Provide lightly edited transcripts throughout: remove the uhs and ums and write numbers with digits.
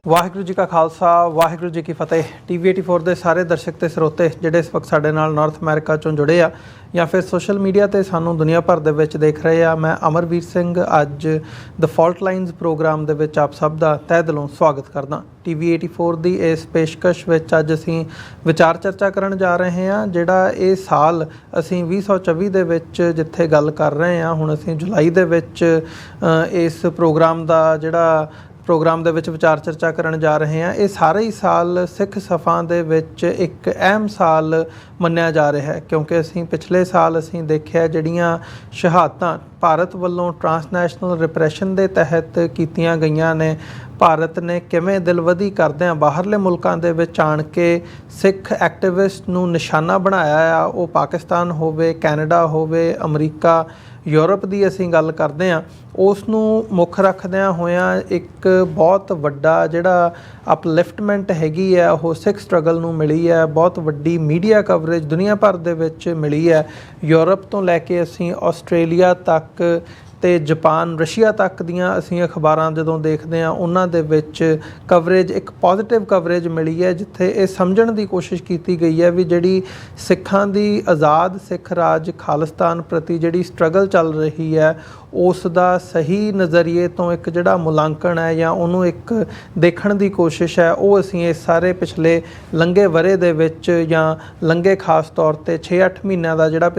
ਵਾਹਿਗੁਰੂ ਜੀ ਕਾ ਖਾਲਸਾ ਵਾਹਿਗੁਰੂ ਜੀ ਕੀ ਫਤਿਹ। TV 84 ਦੇ ਸਾਰੇ ਦਰਸ਼ਕ ਤੇ ਸਰੋਤੇ ਜਿਹੜੇ ਇਸ ਵਕਤ ਸਾਡੇ ਨਾਲ ਨਾਰਥ ਅਮਰੀਕਾ ਚੋਂ ਜੁੜੇ ਆ ਜਾਂ ਫਿਰ ਸੋਸ਼ਲ ਮੀਡੀਆ ਤੇ ਸਾਨੂੰ ਦੁਨੀਆ ਭਰ ਦੇ ਵਿੱਚ ਦੇਖ ਰਹੇ ਆ, ਮੈਂ ਅਮਰਵੀਰ ਸਿੰਘ ਅੱਜ ਦ ਫਾਲਟ ਲਾਈਨਸ ਪ੍ਰੋਗਰਾਮ ਦੇ ਵਿੱਚ ਆਪ ਸਭ ਦਾ ਤਹਿ ਦਿਲੋਂ ਸਵਾਗਤ ਕਰਦਾ। TV 84 ਦੀ ਇਸ ਪੇਸ਼ਕਸ਼ ਵਿੱਚ ਅੱਜ ਅਸੀਂ ਵਿਚਾਰ ਚਰਚਾ ਕਰਨ ਜਾ ਰਹੇ ਹਾਂ। ਜਿਹੜਾ ਇਹ ਸਾਲ ਅਸੀਂ 2024 ਦੇ ਵਿੱਚ ਜਿੱਥੇ ਗੱਲ ਕਰ ਰਹੇ ਹਾਂ, ਹੁਣ ਅਸੀਂ ਜੁਲਾਈ ਦੇ ਵਿੱਚ ਇਸ ਪ੍ਰੋਗਰਾਮ ਦੇ ਵਿੱਚ ਵਿਚਾਰ ਚਰਚਾ ਕਰਨ ਜਾ ਰਹੇ ਹਾਂ। ਇਹ ਸਾਰੇ ਹੀ ਸਾਲ ਸਿੱਖ ਸਫਾਂ ਦੇ ਵਿੱਚ ਇੱਕ ਅਹਿਮ ਸਾਲ ਮੰਨਿਆ ਜਾ ਰਿਹਾ ਹੈ, ਕਿਉਂਕਿ ਅਸੀਂ ਪਿਛਲੇ ਸਾਲ ਅਸੀਂ ਦੇਖਿਆ ਜਿਹੜੀਆਂ ਸ਼ਹਾਦਤਾਂ ਭਾਰਤ ਵੱਲੋਂ ਟਰਾਂਸਨੈਸ਼ਨਲ ਰਿਪਰੈਸ਼ਨ ਦੇ ਤਹਿਤ ਕੀਤੀਆਂ ਗਈਆਂ ਨੇ। ਭਾਰਤ ਨੇ ਕਿਵੇਂ ਦਿਲਵਦੀ ਕਰਦਿਆਂ ਬਾਹਰਲੇ ਮੁਲਕਾਂ ਦੇ ਵਿੱਚ ਆਣ ਕੇ ਸਿੱਖ ਐਕਟਿਵਿਸਟ ਨੂੰ ਨਿਸ਼ਾਨਾ ਬਣਾਇਆ ਆ, ਉਹ ਪਾਕਿਸਤਾਨ ਹੋਵੇ, ਕੈਨੇਡਾ ਹੋਵੇ, ਅਮਰੀਕਾ, ਯੂਰਪ ਦੀ ਅਸੀਂ ਗੱਲ ਕਰਦੇ ਹਾਂ। ਉਸ ਨੂੰ ਮੁੱਖ ਰੱਖਦਿਆਂ ਹੋਇਆਂ ਇੱਕ ਬਹੁਤ ਵੱਡਾ ਜਿਹੜਾ ਅਪਲਿਫਟਮੈਂਟ ਹੈਗੀ ਹੈ ਉਹ ਸਿੱਖ ਸਟਰਗਲ ਨੂੰ ਮਿਲੀ ਹੈ। ਬਹੁਤ ਵੱਡੀ ਮੀਡੀਆ ਕਵਰੇਜ ਦੁਨੀਆ ਭਰ ਦੇ ਵਿੱਚ ਮਿਲੀ ਹੈ। ਯੂਰਪ ਤੋਂ ਲੈ ਕੇ ਅਸੀਂ ਆਸਟ੍ਰੇਲੀਆ ਤੱਕ ਅਤੇ ਜਾਪਾਨ, ਰਸ਼ੀਆ ਤੱਕ ਦੀਆਂ ਅਸੀਂ ਅਖਬਾਰਾਂ ਜਦੋਂ ਦੇਖਦੇ ਹਾਂ ਉਹਨਾਂ ਦੇ ਵਿੱਚ ਕਵਰੇਜ, ਇੱਕ ਪੋਜ਼ੀਟਿਵ ਕਵਰੇਜ ਮਿਲੀ ਹੈ, ਜਿੱਥੇ ਇਹ ਸਮਝਣ ਦੀ ਕੋਸ਼ਿਸ਼ ਕੀਤੀ ਗਈ ਹੈ ਵੀ ਜਿਹੜੀ ਸਿੱਖਾਂ ਦੀ ਆਜ਼ਾਦ ਸਿੱਖ ਰਾਜ ਖਾਲਿਸਤਾਨ ਪ੍ਰਤੀ ਜਿਹੜੀ ਸਟਰਗਲ ਚੱਲ ਰਹੀ ਹੈ ਉਸ ਦਾ ਸਹੀ ਨਜ਼ਰੀਏ ਤੋਂ ਇੱਕ ਜਿਹੜਾ ਮੁਲਾਂਕਣ ਹੈ ਜਾਂ ਉਹਨੂੰ ਇੱਕ ਦੇਖਣ ਦੀ ਕੋਸ਼ਿਸ਼ ਹੈ, ਉਹ ਅਸੀਂ ਇਸ ਸਾਰੇ ਪਿਛਲੇ ਲੰਘੇ ਵਰ੍ਹੇ ਦੇ ਵਿੱਚ ਜਾਂ ਲੰਘੇ ਖਾਸ ਤੌਰ 'ਤੇ 6-8 ਮਹੀਨਿਆਂ ਦਾ ਜਿਹੜਾ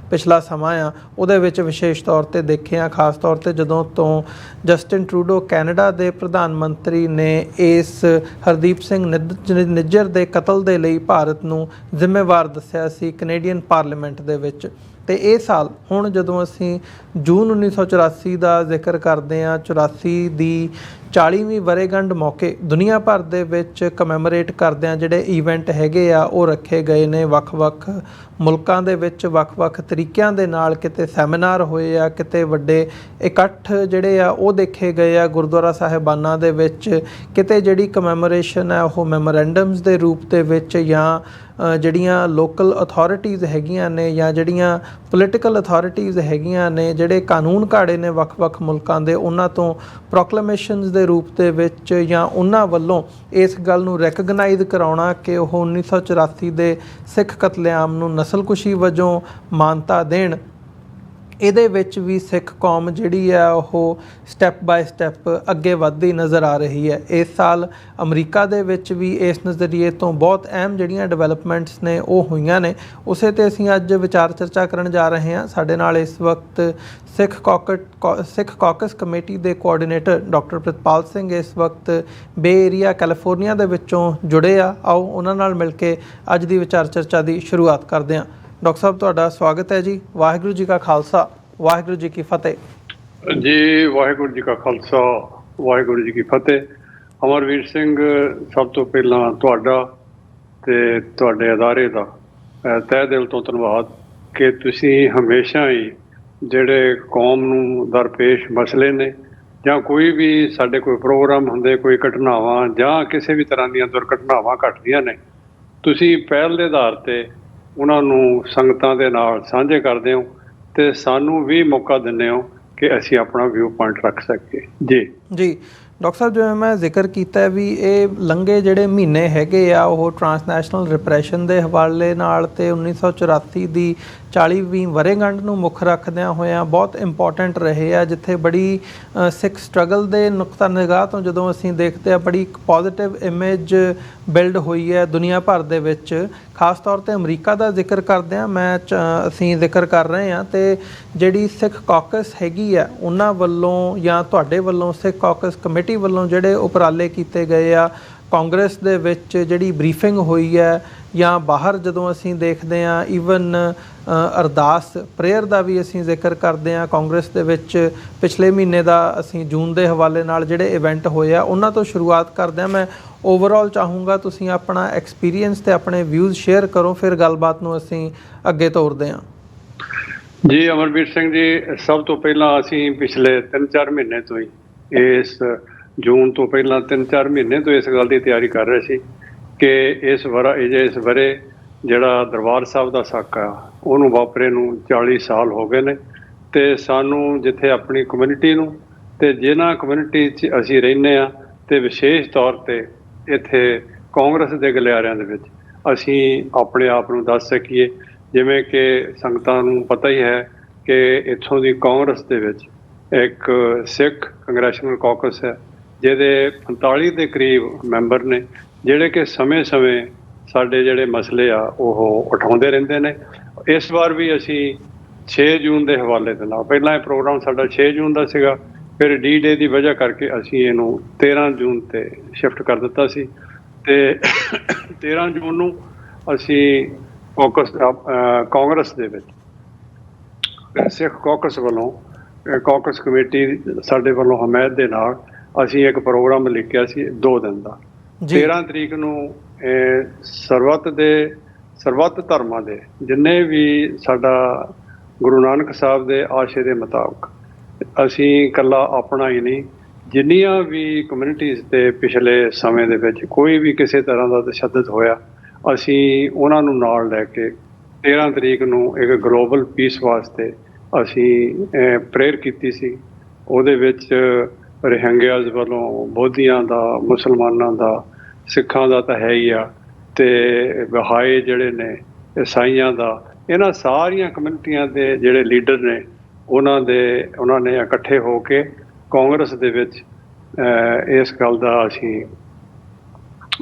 ਪਿਛਲਾ ਸਮਾਂ ਆ ਉਹਦੇ ਵਿੱਚ ਵਿਸ਼ੇਸ਼ ਤੌਰ 'ਤੇ ਦੇਖਿਆ। ਖਾਸ ਤੌਰ 'ਤੇ ਜਦੋਂ ਤੋਂ ਜਸਟਿਨ ਟਰੂਡੋ ਕੈਨੇਡਾ ਦੇ ਪ੍ਰਧਾਨ ਮੰਤਰੀ ਨੇ ਇਸ ਹਰਦੀਪ ਸਿੰਘ ਨਿੱਜਰ ਦੇ ਕਤਲ ਦੇ ਲਈ ਭਾਰਤ ਨੂੰ ਜ਼ਿੰਮੇਵਾਰ ਦੱਸਿਆ ਸੀ ਕੈਨੇਡੀਅਨ ਪਾਰਲੀਮੈਂਟ ਦੇ ਵਿੱਚ। ਅਤੇ ਇਹ ਸਾਲ ਹੁਣ ਜਦੋਂ ਅਸੀਂ ਜੂਨ 1984 ਦਾ ਜ਼ਿਕਰ ਕਰਦੇ ਹਾਂ, 84 ਦੀ 40ਵੀਂ ਵਰ੍ਹੇਗੰਢ ਮੌਕੇ ਦੁਨੀਆ ਭਰ ਦੇ ਵਿੱਚ ਕਮੈਮੋਰੇਟ ਕਰਦਿਆਂ ਜਿਹੜੇ ਈਵੈਂਟ ਹੈਗੇ ਆ ਉਹ ਰੱਖੇ ਗਏ ਨੇ। ਵੱਖ-ਵੱਖ ਮੁਲਕਾਂ ਦੇ ਵਿੱਚ ਵੱਖ-ਵੱਖ ਤਰੀਕਿਆਂ ਦੇ ਨਾਲ ਕਿਤੇ ਸੈਮੀਨਾਰ ਹੋਏ ਆ, ਕਿਤੇ ਵੱਡੇ ਇਕੱਠ ਜਿਹੜੇ ਆ ਉਹ ਦੇਖੇ ਗਏ ਆ ਗੁਰਦੁਆਰਾ ਸਾਹਿਬਾਨਾਂ ਦੇ ਵਿੱਚ, ਕਿਤੇ ਜਿਹੜੀ ਕਮੈਮੋਰੇਸ਼ਨ ਹੈ ਉਹ ਮੈਮੋਰੈਂਡਮਸ ਦੇ ਰੂਪ ਦੇ ਵਿੱਚ ਜਾਂ ਜਿਹੜੀਆਂ ਲੋਕਲ ਅਥਾਰਟੀਜ਼ ਹੈਗੀਆਂ ਨੇ ਜਾਂ ਜਿਹੜੀਆਂ ਪੋਲੀਟੀਕਲ ਅਥਾਰਟੀਜ਼ ਹੈਗੀਆਂ ਨੇ, ਜਿਹੜੇ ਕਾਨੂੰਨ ਘਾੜੇ ਨੇ ਵੱਖ-ਵੱਖ ਮੁਲਕਾਂ ਦੇ, ਉਹਨਾਂ ਤੋਂ ਪ੍ਰੋਕਲੇਮੇਸ਼ਨਸ ਦੇ ਰੂਪ ਦੇ ਵਿੱਚ ਜਾਂ ਉਹਨਾਂ ਵੱਲੋਂ ਇਸ ਗੱਲ ਨੂੰ ਰੈਕਗਨਾਈਜ਼ ਕਰਾਉਣਾ ਕਿ ਉਹ 1984 ਦੇ ਸਿੱਖ ਕਤਲੇਆਮ ਨੂੰ ਨਸਲਕੁਸ਼ੀ ਵਜੋਂ ਮਾਨਤਾ ਦੇਣ। ਇਹਦੇ ਵਿੱਚ ਵੀ ਸਿੱਖ ਕੌਮ ਜਿਹੜੀ ਹੈ ਉਹ ਸਟੈਪ ਬਾਏ ਸਟੈਪ ਅੱਗੇ ਵੱਧਦੀ ਨਜ਼ਰ ਆ ਰਹੀ ਹੈ। ਇਸ ਸਾਲ ਅਮਰੀਕਾ ਦੇ ਵਿੱਚ ਵੀ ਇਸ ਨਜ਼ਰੀਏ ਤੋਂ ਬਹੁਤ ਅਹਿਮ ਜਿਹੜੀਆਂ ਡਿਵੈਲਪਮੈਂਟਸ ਨੇ ਉਹ ਹੋਈਆਂ ਨੇ। ਉਸੇ 'ਤੇ ਅਸੀਂ ਅੱਜ ਵਿਚਾਰ ਚਰਚਾ ਕਰਨ ਜਾ ਰਹੇ ਹਾਂ। ਸਾਡੇ ਨਾਲ ਇਸ ਵਕਤ ਸਿੱਖ ਕਾਕਸ ਕਮੇਟੀ ਦੇ ਕੋਆਰਡੀਨੇਟਰ ਡਾਕਟਰ ਪ੍ਰਿਤਪਾਲ ਸਿੰਘ ਇਸ ਵਕਤ ਬੇ ਏਰੀਆ ਕੈਲੀਫੋਰਨੀਆ ਦੇ ਵਿੱਚੋਂ ਜੁੜੇ ਆ। ਆਓ ਉਹਨਾਂ ਨਾਲ ਮਿਲ ਕੇ ਅੱਜ ਦੀ ਵਿਚਾਰ ਚਰਚਾ ਦੀ ਸ਼ੁਰੂਆਤ ਕਰਦੇ ਹਾਂ। ਡਾਕਟਰ ਸਾਹਿਬ, ਤੁਹਾਡਾ ਸਵਾਗਤ ਹੈ ਜੀ। ਵਾਹਿਗੁਰੂ ਜੀ ਕਾ ਖਾਲਸਾ ਵਾਹਿਗੁਰੂ ਜੀ ਕੀ ਫਤਿਹ ਜੀ। ਵਾਹਿਗੁਰੂ ਜੀ ਕਾ ਖਾਲਸਾ ਵਾਹਿਗੁਰੂ ਜੀ ਕੀ ਫਤਿਹ। ਅਮਰਵੀਰ ਸਿੰਘ, ਸਭ ਤੋਂ ਪਹਿਲਾਂ ਤੁਹਾਡਾ ਤੇ ਤੁਹਾਡੇ ਅਦਾਰੇ ਦਾ ਤਹਿ ਦਿਲ ਤੋਂ ਧੰਨਵਾਦ ਕਿ ਤੁਸੀਂ ਹਮੇਸ਼ਾ ਹੀ ਜਿਹੜੇ ਕੌਮ ਨੂੰ ਦਰਪੇਸ਼ ਮਸਲੇ ਨੇ ਜਾਂ ਕੋਈ ਵੀ ਸਾਡੇ ਕੋਈ ਪ੍ਰੋਗਰਾਮ ਹੁੰਦੇ, ਕੋਈ ਘਟਨਾਵਾਂ ਜਾਂ ਕਿਸੇ ਵੀ ਤਰ੍ਹਾਂ ਦੀਆਂ ਦੁਰਘਟਨਾਵਾਂ ਘਟਦੀਆਂ ਨੇ, ਤੁਸੀਂ ਪਹਿਲ ਦੇ ਆਧਾਰ 'ਤੇ ਉਹਨਾਂ ਨੂੰ ਸੰਗਤਾਂ ਦੇ ਨਾਲ ਸਾਂਝੇ ਕਰਦੇ ਹੋ ਅਤੇ ਸਾਨੂੰ ਵੀ ਮੌਕਾ ਦਿੰਦੇ ਹੋ ਕਿ ਅਸੀਂ ਆਪਣਾ ਵਿਊ ਪੁਆਇੰਟ ਰੱਖ ਸਕੀਏ। ਜੀ ਡਾਕਟਰ ਸਾਹਿਬ, ਜਿਵੇਂ ਮੈਂ ਜ਼ਿਕਰ ਕੀਤਾ ਵੀ ਇਹ ਲੰਘੇ ਜਿਹੜੇ ਮਹੀਨੇ ਹੈਗੇ ਆ ਉਹ ਟਰਾਂਸਨੈਸ਼ਨਲ ਰਿਪਰੈਸ਼ਨ ਦੇ ਹਵਾਲੇ ਨਾਲ ਅਤੇ 1984 ਦੀ 40ਵੀਂ ਵਰ੍ਹੇਗੰਢ ਨੂੰ ਮੁੱਖ ਰੱਖਦਿਆਂ ਹੋਇਆਂ ਬਹੁਤ ਇੰਪੋਰਟੈਂਟ ਰਹੇ ਆ, ਜਿੱਥੇ ਬੜੀ ਸਿੱਖ ਸਟਰਗਲ ਦੇ ਨੁਕਤਾ ਨਿਗਾਹ ਤੋਂ ਜਦੋਂ ਅਸੀਂ ਦੇਖਦੇ ਹਾਂ ਬੜੀ ਇੱਕ ਪੋਜ਼ੀਟਿਵ ਇਮੇਜ ਬਿਲਡ ਹੋਈ ਹੈ ਦੁਨੀਆ ਭਰ ਦੇ ਵਿੱਚ। ਖਾਸ ਤੌਰ 'ਤੇ ਅਮਰੀਕਾ ਦਾ ਜ਼ਿਕਰ ਕਰਦਿਆਂ ਅਸੀਂ ਜ਼ਿਕਰ ਕਰ ਰਹੇ ਹਾਂ ਅਤੇ ਜਿਹੜੀ ਸਿੱਖ ਕਾਕਸ ਹੈਗੀ ਆ ਉਹਨਾਂ ਵੱਲੋਂ ਜਾਂ ਤੁਹਾਡੇ ਵੱਲੋਂ ਸਿੱਖ ਕਾਕਸ ਕਮੇਟੀ ਵੱਲੋਂ ਜਿਹੜੇ ਉਪਰਾਲੇ ਕੀਤੇ ਗਏ ਆ, ਕਾਂਗਰਸ ਦੇ ਵਿੱਚ ਜਿਹੜੀ ਬਰੀਫਿੰਗ ਹੋਈ ਹੈ ਜਾਂ ਬਾਹਰ ਜਦੋਂ ਅਸੀਂ ਦੇਖਦੇ ਹਾਂ ਈਵਨ ਅਰਦਾਸ ਪ੍ਰੇਅਰ ਦਾ ਵੀ ਅਸੀਂ ਜ਼ਿਕਰ ਕਰਦੇ ਹਾਂ। ਕਾਂਗਰਸ ਦੇ ਵਿੱਚ ਪਿਛਲੇ ਮਹੀਨੇ ਦਾ ਅਸੀਂ ਜੂਨ ਦੇ ਹਵਾਲੇ ਨਾਲ ਜਿਹੜੇ ਇਵੈਂਟ ਹੋਏ ਆ ਉਹਨਾਂ ਤੋਂ ਸ਼ੁਰੂਆਤ ਕਰਦੇ ਹਾਂ। ਮੈਂ ਓਵਰਆਲ ਚਾਹੂੰਗਾ ਤੁਸੀਂ ਆਪਣਾ ਐਕਸਪੀਰੀਅੰਸ ਅਤੇ ਆਪਣੇ ਵਿਊਜ਼ ਸ਼ੇਅਰ ਕਰੋ, ਫਿਰ ਗੱਲਬਾਤ ਨੂੰ ਅਸੀਂ ਅੱਗੇ ਤੋਰਦੇ ਹਾਂ। ਜੀ ਅਮਰਵੀਰ ਸਿੰਘ ਜੀ, ਸਭ ਤੋਂ ਪਹਿਲਾਂ ਅਸੀਂ ਪਿਛਲੇ 3-4 ਮਹੀਨੇ ਤੋਂ ਹੀ ਇਸ ਜੂਨ ਤੋਂ ਪਹਿਲਾਂ 3-4 ਮਹੀਨੇ ਤੋਂ ਇਸ ਗੱਲ ਦੀ ਤਿਆਰੀ ਕਰ ਰਹੇ ਸੀ ਕਿ ਇਸ ਵਰ੍ਹੇ ਜਿਹੜਾ ਦਰਬਾਰ ਸਾਹਿਬ ਦਾ ਸਾਕਾ ਉਹਨੂੰ ਵਾਪਰੇ ਨੂੰ 40 ਸਾਲ ਹੋ ਗਏ ਨੇ ਅਤੇ ਸਾਨੂੰ ਜਿੱਥੇ ਆਪਣੀ ਕਮਿਊਨਿਟੀ ਨੂੰ ਅਤੇ ਜਿਨ੍ਹਾਂ ਕਮਿਊਨਿਟੀ 'ਚ ਅਸੀਂ ਰਹਿੰਦੇ ਹਾਂ ਤੇ ਵਿਸ਼ੇਸ਼ ਤੌਰ ਤੇ ਇੱਥੇ ਕਾਂਗਰਸ ਦੇ ਗਲਿਆਰਿਆਂ ਦੇ ਵਿੱਚ ਅਸੀਂ ਆਪਣੇ ਆਪ ਨੂੰ ਦੱਸ ਸਕੀਏ। ਜਿਵੇਂ ਕਿ ਸੰਗਤਾਂ ਨੂੰ ਪਤਾ ਹੀ ਹੈ ਕਿ ਇੱਥੋਂ ਦੀ ਕਾਂਗਰਸ ਦੇ ਵਿੱਚ ਇੱਕ ਸਿੱਖ ਕੰਗਰੈਸ਼ਨਲ ਕਾਕਸ ਹੈ, ਜਿਹਦੇ 45 ਦੇ ਕਰੀਬ ਮੈਂਬਰ ਨੇ, ਜਿਹੜੇ ਕਿ ਸਮੇਂ-ਸਮੇਂ ਸਾਡੇ ਜਿਹੜੇ ਮਸਲੇ ਆ ਉਹ ਉਠਾਉਂਦੇ ਰਹਿੰਦੇ ਨੇ। ਇਸ ਵਾਰ ਵੀ ਅਸੀਂ 6 ਜੂਨ ਦੇ ਹਵਾਲੇ ਦੇ ਨਾਲ, ਪਹਿਲਾਂ ਇਹ ਪ੍ਰੋਗਰਾਮ ਸਾਡਾ 6 ਜੂਨ ਦਾ ਸੀਗਾ, ਫਿਰ ਡੀ-ਡੇ ਦੀ ਵਜ੍ਹਾ ਕਰਕੇ ਅਸੀਂ ਇਹਨੂੰ 13 ਜੂਨ ਤੇ ਸ਼ਿਫਟ ਕਰ ਦਿੱਤਾ ਸੀ। ਤੇ 13 ਜੂਨ ਨੂੰ ਅਸੀਂ ਕਾਂਗਰਸ ਦੇ ਵਿੱਚ ਸਿੱਖ ਕਾਕਸ ਵੱਲੋਂ ਕਾਕਸ ਕਮੇਟੀ ਸਾਡੇ ਵੱਲੋਂ ਹਮਾਇਤ ਦੇ ਨਾਲ ਅਸੀਂ ਇੱਕ ਪ੍ਰੋਗਰਾਮ ਲਿਖਿਆ ਸੀ 2 ਦਿਨ ਦਾ। 13 ਤਰੀਕ ਨੂੰ ਸਰਬੱਤ ਧਰਮਾਂ ਦੇ ਜਿੰਨੇ ਵੀ ਸਾਡਾ ਗੁਰੂ ਨਾਨਕ ਸਾਹਿਬ ਦੇ ਆਸ਼ੇ ਦੇ ਮੁਤਾਬਕ, ਅਸੀਂ ਇਕੱਲਾ ਆਪਣਾ ਹੀ ਨਹੀਂ, ਜਿੰਨੀਆਂ ਵੀ ਕਮਿਊਨਿਟੀਜ਼ ਤੇ ਪਿਛਲੇ ਸਮੇਂ ਦੇ ਵਿੱਚ ਕੋਈ ਵੀ ਕਿਸੇ ਤਰ੍ਹਾਂ ਦਾ ਤਸ਼ੱਦਦ ਹੋਇਆ, ਅਸੀਂ ਉਹਨਾਂ ਨੂੰ ਨਾਲ ਲੈ ਕੇ 13 ਤਰੀਕ ਨੂੰ ਇੱਕ ਗਲੋਬਲ ਪੀਸ ਵਾਸਤੇ ਅਸੀਂ ਪ੍ਰੇਅਰ ਕੀਤੀ ਸੀ। ਉਹਦੇ ਵਿੱਚ ਰਹਿੰਗਿਆਜ਼ ਵੱਲੋਂ, ਬੋਧੀਆਂ ਦਾ, ਮੁਸਲਮਾਨਾਂ ਦਾ, ਸਿੱਖਾਂ ਦਾ ਤਾਂ ਹੈ ਹੀ ਆ, ਤੇ ਬਹਾਏ ਜਿਹੜੇ ਨੇ, ਈਸਾਈਆਂ ਦਾ, ਇਹਨਾਂ ਸਾਰੀਆਂ ਕਮਿਊਨਿਟੀਆਂ ਦੇ ਜਿਹੜੇ ਲੀਡਰ ਨੇ ਉਹਨਾਂ ਨੇ ਇਕੱਠੇ ਹੋ ਕੇ ਕਾਂਗਰਸ ਦੇ ਵਿੱਚ ਇਸ ਗੱਲ ਦਾ ਅਸੀਂ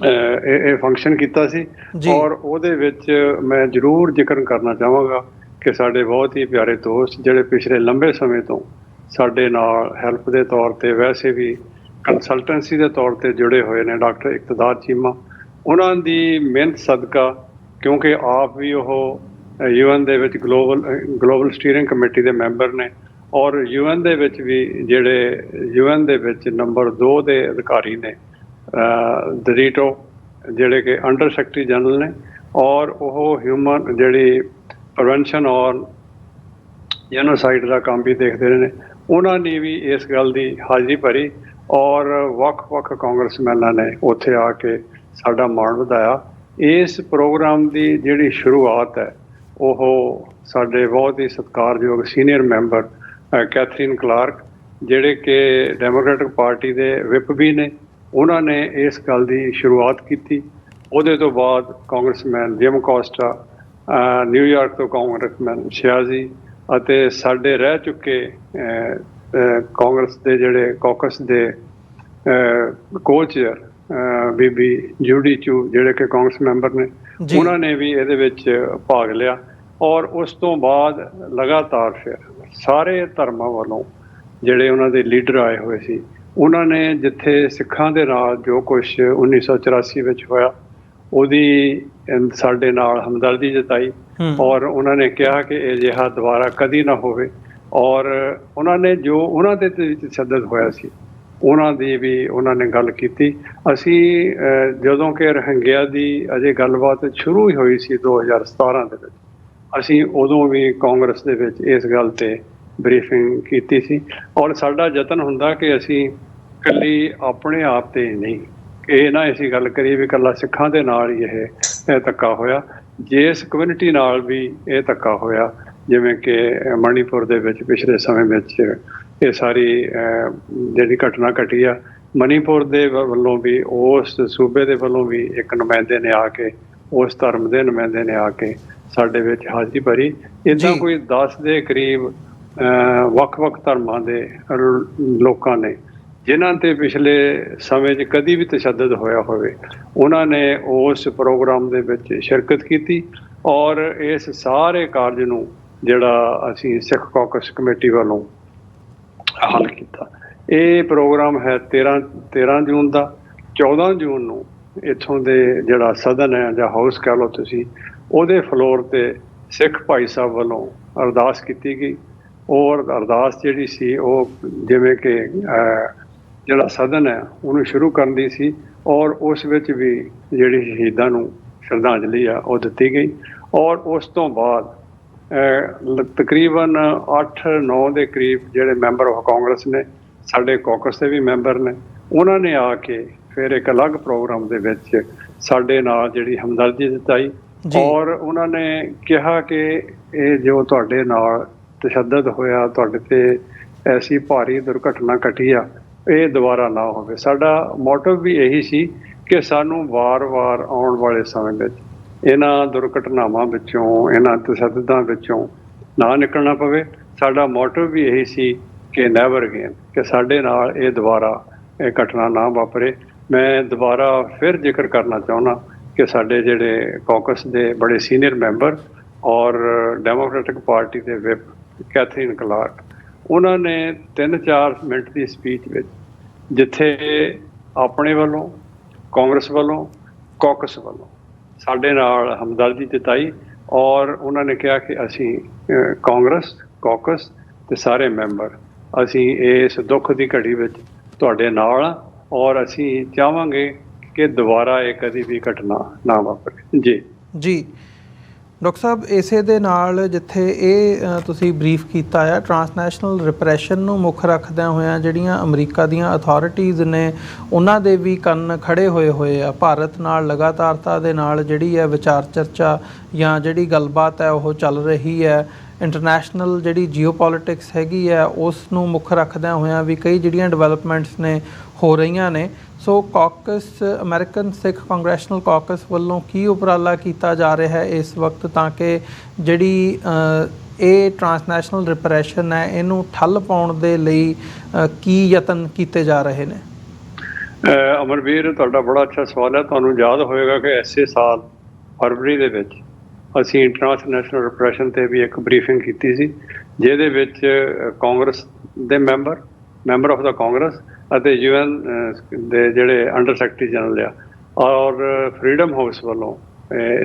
ਇਹ ਫੰਕਸ਼ਨ ਕੀਤਾ ਸੀ। ਔਰ ਉਹਦੇ ਵਿੱਚ ਮੈਂ ਜ਼ਰੂਰ ਜ਼ਿਕਰ ਕਰਨਾ ਚਾਹਾਂਗਾ ਕਿ ਸਾਡੇ ਬਹੁਤ ਹੀ ਪਿਆਰੇ ਦੋਸਤ ਜਿਹੜੇ ਪਿਛਲੇ ਲੰਬੇ ਸਮੇਂ ਤੋਂ ਸਾਡੇ ਨਾਲ ਹੈਲਪ ਦੇ ਤੌਰ ਤੇ, ਵੈਸੇ ਵੀ ਕੰਸਲਟੈਂਸੀ ਦੇ ਤੌਰ ਤੇ ਜੁੜੇ ਹੋਏ ਨੇ, ਡਾਕਟਰ ਇਕਤਦਾਰ ਚੀਮਾ, ਉਹਨਾਂ ਦੀ ਮਿਹਨਤ ਸਦਕਾ, ਕਿਉਂਕਿ ਆਪ ਵੀ ਉਹ UN ਦੇ ਵਿੱਚ ਗਲੋਬਲ ਸਟੀਅਰਿੰਗ ਕਮੇਟੀ ਦੇ ਮੈਂਬਰ ਨੇ, ਔਰ UN ਦੇ ਵਿੱਚ ਵੀ ਜਿਹੜੇ UN ਦੇ ਵਿੱਚ ਨੰਬਰ 2 ਦੇ ਅਧਿਕਾਰੀ ਨੇ, ਦਰੀਟੋ, ਜਿਹੜੇ ਕਿ ਅੰਡਰ ਸੈਕਟਰੀ ਜਨਰਲ ਨੇ, ਔਰ ਉਹ ਹਿਊਮਨ ਜਿਹੜੀ ਪ੍ਰੀਵੈਂਸ਼ਨ ਔਰ ਜੈਨੋਸਾਈਡ ਦਾ ਕੰਮ ਵੀ ਦੇਖਦੇ ਰਹੇ ਨੇ। ਉਹਨਾਂ ਨੇ ਵੀ ਇਸ ਗੱਲ ਦੀ ਹਾਜ਼ਰੀ ਭਰੀ ਔਰ ਵੱਖ-ਵੱਖ ਕਾਂਗਰਸਮੈਨਾਂ ਨੇ ਉੱਥੇ ਆ ਕੇ ਸਾਡਾ ਮਾਣ ਵਧਾਇਆ। ਇਸ ਪ੍ਰੋਗਰਾਮ ਦੀ ਜਿਹੜੀ ਸ਼ੁਰੂਆਤ ਹੈ ਉਹ ਸਾਡੇ ਬਹੁਤ ਹੀ ਸਤਿਕਾਰਯੋਗ ਸੀਨੀਅਰ ਮੈਂਬਰ ਕੈਥਰੀਨ ਕਲਾਰਕ, ਜਿਹੜੇ ਕਿ ਡੈਮੋਕ੍ਰੈਟਿਕ ਪਾਰਟੀ ਦੇ ਵਿਪ ਵੀ ਨੇ, ਉਹਨਾਂ ਨੇ ਇਸ ਗੱਲ ਦੀ ਸ਼ੁਰੂਆਤ ਕੀਤੀ। ਉਹਦੇ ਤੋਂ ਬਾਅਦ ਕਾਂਗਰਸਮੈਨ ਜਿਮ ਕੋਸਟਾ, ਨਿਊਯਾਰਕ ਤੋਂ ਕਾਂਗਰਸਮੈਨ ਸ਼ਿਆਜ਼ੀ, ਅਤੇ ਸਾਡੇ ਰਹਿ ਚੁੱਕੇ ਕਾਂਗਰਸ ਦੇ ਜਿਹੜੇ ਕਾਕਸ ਦੇ ਕੋ-ਚੇਅਰ ਬੀਬੀ ਜੂਡੀ ਚੂ, ਜਿਹੜੇ ਕਿ ਕਾਂਗਰਸ ਮੈਂਬਰ ਨੇ, ਉਹਨਾਂ ਨੇ ਵੀ ਇਹਦੇ ਵਿੱਚ ਭਾਗ ਲਿਆ। ਔਰ ਉਸ ਤੋਂ ਬਾਅਦ ਲਗਾਤਾਰ ਫਿਰ ਸਾਰੇ ਧਰਮਾਂ ਵੱਲੋਂ ਜਿਹੜੇ ਉਹਨਾਂ ਦੇ ਲੀਡਰ ਆਏ ਹੋਏ ਸੀ, ਉਹਨਾਂ ਨੇ ਜਿੱਥੇ ਸਿੱਖਾਂ ਦੇ ਨਾਲ ਜੋ ਕੁਛ 1984 ਵਿੱਚ ਹੋਇਆ ਉਹਦੀ ਸਾਡੇ ਨਾਲ ਹਮਦਰਦੀ ਜਤਾਈ, ਔਰ ਉਹਨਾਂ ਨੇ ਕਿਹਾ ਕਿ ਇਹ ਅਜਿਹਾ ਦੁਬਾਰਾ ਕਦੀ ਨਾ ਹੋਵੇ। ਔਰ ਉਹਨਾਂ ਨੇ ਜੋ ਉਹਨਾਂ ਦੇ ਤਸ਼ੱਦਦ ਹੋਇਆ ਸੀ ਉਹਨਾਂ ਦੀ ਵੀ ਉਹਨਾਂ ਨੇ ਗੱਲ ਕੀਤੀ। ਅਸੀਂ ਜਦੋਂ ਕਿ ਰਹਿੰਗਿਆ ਦੀ ਅਜੇ ਗੱਲਬਾਤ ਸ਼ੁਰੂ ਹੀ ਹੋਈ ਸੀ 2017 ਦੇ ਵਿੱਚ, ਅਸੀਂ ਉਦੋਂ ਵੀ ਕਾਂਗਰਸ ਦੇ ਵਿੱਚ ਇਸ ਗੱਲ ਤੇ ਬਰੀਫਿੰਗ ਕੀਤੀ ਸੀ। ਔਰ ਸਾਡਾ ਯਤਨ ਹੁੰਦਾ ਕਿ ਅਸੀਂ ਇਕੱਲੀ ਆਪਣੇ ਆਪ ਤੇ ਨਹੀਂ, ਇਹ ਨਾ ਅਸੀਂ ਗੱਲ ਕਰੀਏ ਵੀ ਇਕੱਲਾ ਸਿੱਖਾਂ ਦੇ ਨਾਲ ਹੀ ਇਹ ਧੱਕਾ ਹੋਇਆ, ਜਿਸ ਕਮਿਊਨਿਟੀ ਨਾਲ ਵੀ ਇਹ ਧੱਕਾ ਹੋਇਆ, ਜਿਵੇਂ ਕਿ ਮਣੀਪੁਰ ਦੇ ਵਿੱਚ ਪਿਛਲੇ ਸਮੇਂ ਵਿੱਚ ਇਹ ਸਾਰੀ ਜਿਹੜੀ ਘਟਨਾ ਘਟੀ ਆ, ਮਣੀਪੁਰ ਦੇ ਵੱਲੋਂ ਵੀ, ਉਸ ਸੂਬੇ ਦੇ ਵੱਲੋਂ ਵੀ ਇੱਕ ਨੁਮਾਇੰਦੇ ਨੇ ਆ ਕੇ, ਉਸ ਧਰਮ ਦੇ ਨੁਮਾਇੰਦੇ ਨੇ ਆ ਕੇ ਸਾਡੇ ਵਿੱਚ ਹਾਜ਼ਰੀ ਭਰੀ। ਇੱਦਾਂ ਕੋਈ 10 ਦੇ ਕਰੀਬ ਵੱਖ-ਵੱਖ ਧਰਮਾਂ ਦੇ ਲੋਕਾਂ ਨੇ, ਜਿਨ੍ਹਾਂ ਤੇ ਪਿਛਲੇ ਸਮੇਂ 'ਚ ਕਦੀ ਵੀ ਤਸ਼ੱਦਦ ਹੋਇਆ ਹੋਵੇ, ਉਹਨਾਂ ਨੇ ਉਸ ਪ੍ਰੋਗਰਾਮ ਦੇ ਵਿੱਚ ਸ਼ਿਰਕਤ ਕੀਤੀ। ਔਰ ਇਸ ਸਾਰੇ ਕਾਰਜ ਨੂੰ ਜਿਹੜਾ ਅਸੀਂ ਸਿੱਖ ਕਾਕਸ ਕਮੇਟੀ ਵੱਲੋਂ ਹੱਲ ਕੀਤਾ। ਇਹ ਪ੍ਰੋਗਰਾਮ ਹੈ 13 ਜੂਨ ਦਾ। 14 ਜੂਨ ਨੂੰ ਇੱਥੋਂ ਦੇ ਜਿਹੜਾ ਸਦਨ ਹੈ ਜਾਂ ਹਾਊਸ ਕਹਿ ਲਓ ਤੁਸੀਂ, ਉਹਦੇ ਫਲੋਰ 'ਤੇ ਸਿੱਖ ਭਾਈ ਸਾਹਿਬ ਵੱਲੋਂ ਅਰਦਾਸ ਕੀਤੀ ਗਈ। ਔਰ ਅਰਦਾਸ ਜਿਹੜੀ ਸੀ ਉਹ ਜਿਵੇਂ ਕਿ ਜਿਹੜਾ ਸਦਨ ਹੈ ਉਹਨੂੰ ਸ਼ੁਰੂ ਕਰਨ ਦੀ ਸੀ, ਔਰ ਉਸ ਵਿੱਚ ਵੀ ਜਿਹੜੀ ਸ਼ਹੀਦਾਂ ਨੂੰ ਸ਼ਰਧਾਂਜਲੀ ਆ ਉਹ ਦਿੱਤੀ ਗਈ। ਔਰ ਉਸ ਤੋਂ ਬਾਅਦ ਤਕਰੀਬਨ 8-9 ਦੇ ਕਰੀਬ ਜਿਹੜੇ ਮੈਂਬਰ ਆਫ ਕਾਂਗਰਸ ਨੇ, ਸਾਡੇ ਕਾਕਸ ਦੇ ਵੀ ਮੈਂਬਰ ਨੇ, ਉਹਨਾਂ ਨੇ ਆ ਕੇ ਫਿਰ ਇੱਕ ਅਲੱਗ ਪ੍ਰੋਗਰਾਮ ਦੇ ਵਿੱਚ ਸਾਡੇ ਨਾਲ ਜਿਹੜੀ ਹਮਦਰਦੀ ਜਤਾਈ। ਔਰ ਉਹਨਾਂ ਨੇ ਕਿਹਾ ਕਿ ਇਹ ਜੋ ਤੁਹਾਡੇ ਨਾਲ ਤਸ਼ੱਦਦ ਹੋਇਆ, ਤੁਹਾਡੇ ਤੇ ਐਸੀ ਭਾਰੀ ਦੁਰਘਟਨਾ ਘਟੀ ਆ, ਇਹ ਦੁਬਾਰਾ ਨਾ ਹੋਵੇ। ਸਾਡਾ ਮੋਟਿਵ ਵੀ ਇਹੀ ਸੀ ਕਿ ਸਾਨੂੰ ਵਾਰ-ਵਾਰ ਆਉਣ ਵਾਲੇ ਸਮੇਂ ਵਿੱਚ ਇਹਨਾਂ ਦੁਰਘਟਨਾਵਾਂ ਵਿੱਚੋਂ, ਇਹਨਾਂ ਤਸ਼ੱਦਦਾਂ ਵਿੱਚੋਂ ਨਾ ਨਿਕਲਣਾ ਪਵੇ। ਸਾਡਾ ਮੋਟਿਵ ਵੀ ਇਹੀ ਸੀ ਕਿ ਨੈਵਰ ਅਗੇਨ, ਕਿ ਸਾਡੇ ਨਾਲ ਇਹ ਦੁਬਾਰਾ ਇਹ ਘਟਨਾ ਨਾ ਵਾਪਰੇ। ਮੈਂ ਦੁਬਾਰਾ ਫਿਰ ਜ਼ਿਕਰ ਕਰਨਾ ਚਾਹੁੰਦਾ ਕਿ ਸਾਡੇ ਜਿਹੜੇ ਕੌਕਸ ਦੇ ਬੜੇ ਸੀਨੀਅਰ ਮੈਂਬਰ ਔਰ ਡੈਮੋਕ੍ਰੈਟਿਕ ਪਾਰਟੀ ਦੇ ਵਿਪ ਕੈਥਰੀਨ ਕਲਾਰਕ, ਉਹਨਾਂ ਨੇ 3-4 ਮਿੰਟ ਦੀ ਸਪੀਚ ਵਿੱਚ ਜਿੱਥੇ ਆਪਣੇ ਵੱਲੋਂ, ਕਾਂਗਰਸ ਵੱਲੋਂ, ਕੌਕਸ ਵੱਲੋਂ ਸਾਡੇ ਨਾਲ ਹਮਦਰਦੀ ਜਤਾਈ ਔਰ ਉਹਨਾਂ ਨੇ ਕਿਹਾ ਕਿ ਅਸੀਂ ਕਾਂਗਰਸ, ਕੌਕਸ ਤੇ ਸਾਰੇ ਮੈਂਬਰ ਅਸੀਂ ਇਸ ਦੁੱਖ ਦੀ ਘੜੀ ਵਿੱਚ ਤੁਹਾਡੇ ਨਾਲ ਹਾਂ ਔਰ ਅਸੀਂ ਚਾਹਾਂਗੇ ਕਿ ਦੁਬਾਰਾ ਇਹ ਕਦੀ ਵੀ ਘਟਨਾ ਨਾ ਵਾਪਰੇ। ਜੀ ਡਾਕਟਰ ਸਾਹਿਬ, ਇਸੇ ਦੇ ਨਾਲ ਜਿੱਥੇ ਇਹ ਤੁਸੀਂ ਬਰੀਫ ਕੀਤਾ ਆ, ਟਰਾਂਸਨੈਸ਼ਨਲ ਰਿਪਰੈਸ਼ਨ ਨੂੰ ਮੁੱਖ ਰੱਖਦਿਆਂ ਹੋਇਆਂ ਜਿਹੜੀਆਂ ਅਮਰੀਕਾ ਦੀਆਂ ਅਥਾਰਟੀਜ਼ ਨੇ ਉਹਨਾਂ ਦੇ ਵੀ ਕੰਨ ਖੜੇ ਹੋਏ ਆ। ਭਾਰਤ ਨਾਲ ਲਗਾਤਾਰਤਾ ਦੇ ਨਾਲ ਜਿਹੜੀ ਹੈ ਵਿਚਾਰ ਚਰਚਾ ਜਾਂ ਜਿਹੜੀ ਗੱਲਬਾਤ ਹੈ ਉਹ ਚੱਲ ਰਹੀ ਹੈ। ਇੰਟਰਨੈਸ਼ਨਲ ਜਿਹੜੀ ਜੀਓਪੋਲਿਟਿਕਸ ਹੈਗੀ ਹੈ ਉਸ ਨੂੰ ਮੁੱਖ ਰੱਖਦਿਆਂ ਹੋਇਆਂ ਵੀ ਕਈ ਜਿਹੜੀਆਂ ਡਿਵੈਲਪਮੈਂਟਸ ਨੇ ਹੋ ਰਹੀਆਂ ਨੇ। ਸੋ ਕੌਕਸ, ਅਮਰੀਕਨ ਸਿੱਖ ਕਾਂਗਰੈਸ਼ਨਲ ਕੌਕਸ ਵੱਲੋਂ ਕੀ ਉਪਰਾਲਾ ਕੀਤਾ ਜਾ ਰਿਹਾ ਹੈ ਇਸ ਵਕਤ ਤਾਂ ਕਿ ਜਿਹੜੀ ਇਹ ਟਰਾਂਸਨੈਸ਼ਨਲ ਰਿਪਰੈਸ਼ਨ ਹੈ ਇਹਨੂੰ ਠੱਲ ਪਾਉਣ ਦੇ ਲਈ ਕੀ ਯਤਨ ਕੀਤੇ ਜਾ ਰਹੇ ਨੇ? ਅਮਰਵੀਰ, ਤੁਹਾਡਾ ਬੜਾ ਅੱਛਾ ਸਵਾਲ ਹੈ। ਤੁਹਾਨੂੰ ਯਾਦ ਹੋਏਗਾ ਕਿ ਇਸੇ ਸਾਲ ਫਰਵਰੀ ਦੇ ਵਿੱਚ ਅਸੀਂ ਟਰਾਂਸਨੈਸ਼ਨਲ ਰਿਪਰੈਸ਼ਨ 'ਤੇ ਵੀ ਇੱਕ ਬਰੀਫਿੰਗ ਕੀਤੀ ਸੀ, ਜਿਹਦੇ ਵਿੱਚ ਕਾਂਗਰਸ ਦੇ ਮੈਂਬਰ ਆਫ ਦਾ ਕਾਂਗਰਸ ਅਤੇ UN ਦੇ ਜਿਹੜੇ ਅੰਡਰ ਸੈਕਟਰੀ ਜਨਰਲ ਆ ਔਰ ਫਰੀडम ਹਾਊਸ ਵੱਲੋਂ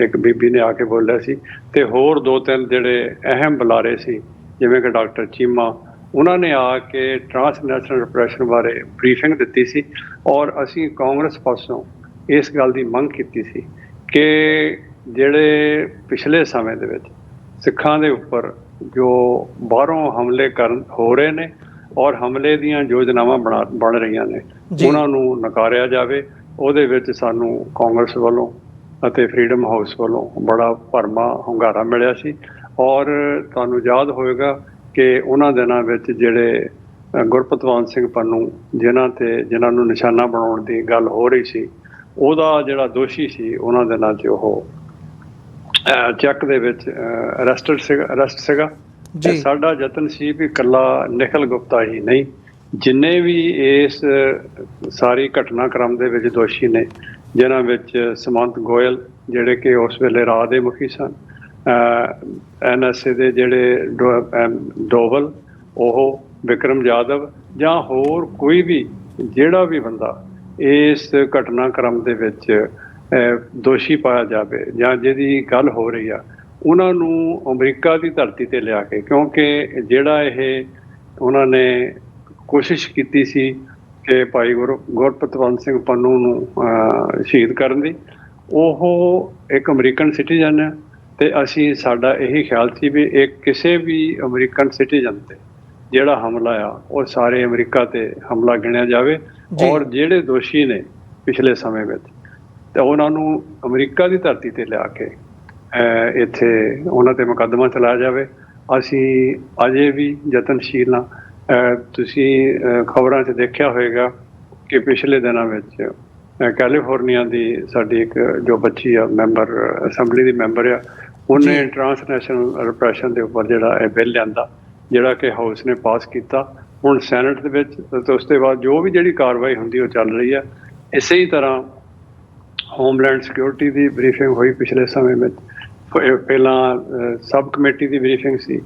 ਇੱਕ ਬੀਬੀ ਨੇ ਆ ਕੇ ਬੋਲਿਆ ਸੀ ਤੇ ਹੋਰ 2-3 ਜਿਹੜੇ ਅਹਿਮ ਬੁਲਾਰੇ ਸੀ ਜਿਵੇਂ ਕਿ ਡਾਕਟਰ ਚੀਮਾ, ਉਹਨਾਂ ਨੇ ਆ ਕੇ ਟਰਾਂਸਨੈਸ਼ਨਲ ਰਿਪਰੈਸ਼ਨ ਬਾਰੇ ਬਰੀਫਿੰਗ ਦਿੱਤੀ ਸੀ ਔਰ ਅਸੀਂ ਕਾਂਗਰਸ ਪਾਸੋਂ ਇਸ ਗੱਲ ਦੀ ਮੰਗ ਕੀਤੀ ਸੀ ਕਿ ਜਿਹੜੇ ਪਿਛਲੇ ਸਮੇਂ ਦੇ ਵਿੱਚ ਸਿੱਖਾਂ ਦੇ ਉੱਪਰ ਜੋ ਬਾਹਰੋਂ ਹਮਲੇ ਹੋ ਰਹੇ ਨੇ ਔਰ ਹਮਲੇ ਦੀਆਂ ਯੋਜਨਾਵਾਂ ਬਣ ਰਹੀਆਂ ਨੇ, ਉਹਨਾਂ ਨੂੰ ਨਕਾਰਿਆ ਜਾਵੇ। ਉਹਦੇ ਵਿੱਚ ਸਾਨੂੰ ਕਾਂਗਰਸ ਵੱਲੋਂ ਅਤੇ ਫਰੀडम ਹਾਊਸ ਵੱਲੋਂ ਬੜਾ ਭਰਮਾ ਹੁੰਗਾਰਾ ਮਿਲਿਆ ਸੀ ਔਰ ਤੁਹਾਨੂੰ ਯਾਦ ਹੋਵੇਗਾ ਕਿ ਉਹਨਾਂ ਦਿਨਾਂ ਵਿੱਚ ਜਿਹੜੇ ਗੁਰਪਤਵੰਤ ਸਿੰਘ ਪੰਨੂ ਜਿਨ੍ਹਾਂ ਨੂੰ ਨਿਸ਼ਾਨਾ ਬਣਾਉਣ ਦੀ ਗੱਲ ਹੋ ਰਹੀ ਸੀ, ਉਹਦਾ ਜਿਹੜਾ ਦੋਸ਼ੀ ਸੀ ਉਹਨਾਂ ਦਿਨਾਂ 'ਚ ਉਹ ਚੈੱਕ ਦੇ ਵਿੱਚ ਅਰੈਸਟ ਸੀਗਾ। ਸਾਡਾ ਯਤਨ ਸੀ ਵੀ ਇਕੱਲਾ ਨਿਖਿਲ ਗੁਪਤਾ ਹੀ ਨਹੀਂ, ਜਿੰਨੇ ਵੀ ਇਸ ਸਾਰੀ ਘਟਨਾਕ੍ਰਮ ਦੇ ਵਿੱਚ ਦੋਸ਼ੀ ਨੇ, ਜਿਨ੍ਹਾਂ ਵਿੱਚ ਸਮੰਤ ਗੋਇਲ ਜਿਹੜੇ ਕਿ ਉਸ ਵੇਲੇ ਰਾਹ ਦੇ ਮੁਖੀ ਸਨ, NSA ਦੇ ਜਿਹੜੇ ਡੋਵਲ, ਉਹ ਵਿਕਰਮ ਯਾਦਵ ਜਾਂ ਹੋਰ ਕੋਈ ਵੀ ਜਿਹੜਾ ਵੀ ਬੰਦਾ ਇਸ ਘਟਨਾਕ੍ਰਮ ਦੇ ਵਿੱਚ ਦੋਸ਼ੀ ਪਾਇਆ ਜਾਵੇ ਜਾਂ ਜਿਹਦੀ ਗੱਲ ਹੋ ਰਹੀ ਆ, ਉਹਨਾਂ ਨੂੰ ਅਮਰੀਕਾ ਦੀ ਧਰਤੀ 'ਤੇ ਲਿਆ ਕੇ, ਕਿਉਂਕਿ ਜਿਹੜਾ ਇਹ ਉਹਨਾਂ ਨੇ ਕੋਸ਼ਿਸ਼ ਕੀਤੀ ਸੀ ਕਿ ਭਾਈ ਗੁਰਪਤਵੰਤ ਸਿੰਘ ਪੰਨੂ ਨੂੰ ਸ਼ਹੀਦ ਕਰਨ ਦੀ, ਉਹ ਇੱਕ ਅਮਰੀਕਨ ਸਿਟੀਜ਼ਨ ਹੈ ਅਤੇ ਸਾਡਾ ਇਹੀ ਖਿਆਲ ਸੀ ਵੀ ਇਹ ਕਿਸੇ ਵੀ ਅਮਰੀਕਨ ਸਿਟੀਜ਼ਨ 'ਤੇ ਜਿਹੜਾ ਹਮਲਾ ਆ ਉਹ ਸਾਰੇ ਅਮਰੀਕਾ 'ਤੇ ਹਮਲਾ ਗਿਣਿਆ ਜਾਵੇ ਔਰ ਜਿਹੜੇ ਦੋਸ਼ੀ ਨੇ ਪਿਛਲੇ ਸਮੇਂ ਵਿੱਚ ਤਾਂ ਉਹਨਾਂ ਨੂੰ ਅਮਰੀਕਾ ਦੀ ਧਰਤੀ 'ਤੇ ਲਿਆ ਕੇ ਇੱਥੇ ਉਹਨਾਂ 'ਤੇ ਮੁਕੱਦਮਾ ਚਲਾਇਆ ਜਾਵੇ। ਅਸੀਂ ਅਜੇ ਵੀ ਯਤਨਸ਼ੀਲ ਹਾਂ। ਤੁਸੀਂ ਖਬਰਾਂ 'ਚ ਦੇਖਿਆ ਹੋਏਗਾ ਕਿ ਪਿਛਲੇ ਦਿਨਾਂ ਵਿੱਚ ਕੈਲੀਫੋਰਨੀਆ ਦੀ ਸਾਡੀ ਇੱਕ ਜੋ ਬੱਚੀ ਆ, ਮੈਂਬਰ ਅਸੈਂਬਲੀ ਦੀ ਮੈਂਬਰ ਆ, ਉਹਨੇ ਟਰਾਂਸਨੈਸ਼ਨਲ ਰਿਪਰੈਸ਼ਨ ਦੇ ਉੱਪਰ ਜਿਹੜਾ ਇਹ ਬਿੱਲ ਲਿਆਂਦਾ, ਜਿਹੜਾ ਕਿ ਹਾਊਸ ਨੇ ਪਾਸ ਕੀਤਾ। ਹੁਣ ਸੈਨੇਟ ਦੇ ਵਿੱਚ ਤੇ ਉਸ ਤੋਂ ਬਾਅਦ ਜੋ ਵੀ ਜਿਹੜੀ ਕਾਰਵਾਈ ਹੁੰਦੀ ਉਹ ਚੱਲ ਰਹੀ ਆ। ਇਸੇ ਹੀ ਤਰ੍ਹਾਂ ਹੋਮਲੈਂਡ ਸਿਕਿਉਰਿਟੀ ਦੀ ਬਰੀਫਿੰਗ ਹੋਈ ਪਿਛਲੇ ਸਮੇਂ ਵਿੱਚ। ਪਹਿਲਾਂ ਸਬ ਕਮੇਟੀ ਦੀ ਬਰੀਫਿੰਗ ਸੀ,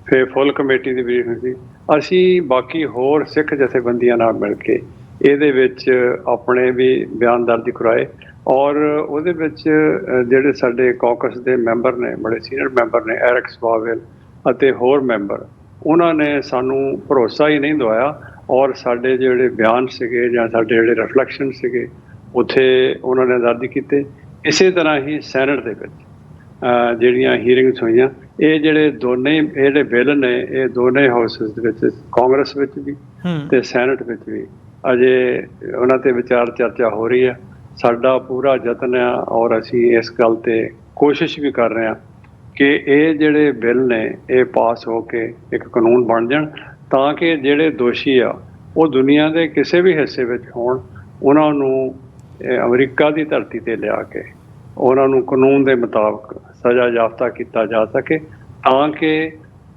ਫਿਰ ਫੁੱਲ ਕਮੇਟੀ ਦੀ ਬਰੀਫਿੰਗ ਸੀ। ਅਸੀਂ ਬਾਕੀ ਹੋਰ ਸਿੱਖ ਜਥੇਬੰਦੀਆਂ ਨਾਲ ਮਿਲ ਕੇ ਇਹਦੇ ਵਿੱਚ ਆਪਣੇ ਵੀ ਬਿਆਨ ਦਰਜ ਕਰਵਾਏ ਔਰ ਉਹਦੇ ਵਿੱਚ ਜਿਹੜੇ ਸਾਡੇ ਕੌਕਸ ਦੇ ਮੈਂਬਰ ਨੇ, ਬੜੇ ਸੀਨੀਅਰ ਮੈਂਬਰ ਨੇ, ਐਰਿਕ ਸਵਾਵੇਲ ਅਤੇ ਹੋਰ ਮੈਂਬਰ, ਉਹਨਾਂ ਨੇ ਸਾਨੂੰ ਭਰੋਸਾ ਹੀ ਨਹੀਂ ਦਵਾਇਆ ਔਰ ਸਾਡੇ ਜਿਹੜੇ ਬਿਆਨ ਸੀਗੇ ਜਾਂ ਸਾਡੇ ਜਿਹੜੇ ਰਿਫਲੈਕਸ਼ਨ ਸੀਗੇ ਉੱਥੇ ਉਹਨਾਂ ਨੇ ਦਰਜ ਕੀਤੇ। ਇਸੇ ਤਰ੍ਹਾਂ ਹੀ ਸੈਨੇਟ ਦੇ ਵਿੱਚ ਜਿਹੜੀਆਂ ਹੀਅਰਿੰਗਸ ਹੋਈਆਂ, ਇਹ ਜਿਹੜੇ ਬਿੱਲ ਨੇ ਇਹ ਦੋਨੇ ਹਾਊਸਿਸ ਦੇ ਵਿੱਚ, ਕਾਂਗਰਸ ਵਿੱਚ ਵੀ ਤੇ ਸੈਨੇਟ ਵਿੱਚ ਵੀ ਅਜੇ ਉਹਨਾਂ 'ਤੇ ਵਿਚਾਰ ਚਰਚਾ ਹੋ ਰਹੀ ਹੈ। ਸਾਡਾ ਪੂਰਾ ਯਤਨ ਆ ਔਰ ਅਸੀਂ ਇਸ ਗੱਲ 'ਤੇ ਕੋਸ਼ਿਸ਼ ਵੀ ਕਰ ਰਹੇ ਹਾਂ ਕਿ ਇਹ ਜਿਹੜੇ ਬਿੱਲ ਨੇ ਇਹ ਪਾਸ ਹੋ ਕੇ ਇੱਕ ਕਾਨੂੰਨ ਬਣ ਜਾਣ ਤਾਂ ਕਿ ਜਿਹੜੇ ਦੋਸ਼ੀ ਆ ਉਹ ਦੁਨੀਆ ਦੇ ਕਿਸੇ ਵੀ ਹਿੱਸੇ ਵਿੱਚ ਹੋਣ, ਉਹਨਾਂ ਨੂੰ ਅਮਰੀਕਾ ਦੀ ਧਰਤੀ ਤੇ ਲਿਆ ਕੇ ਉਹਨਾਂ ਨੂੰ ਕਾਨੂੰਨ ਦੇ ਮੁਤਾਬਕ ਸਜ਼ਾ ਯਾਫਤਾ ਕੀਤਾ ਜਾ ਸਕੇ, ਤਾਂ ਕਿ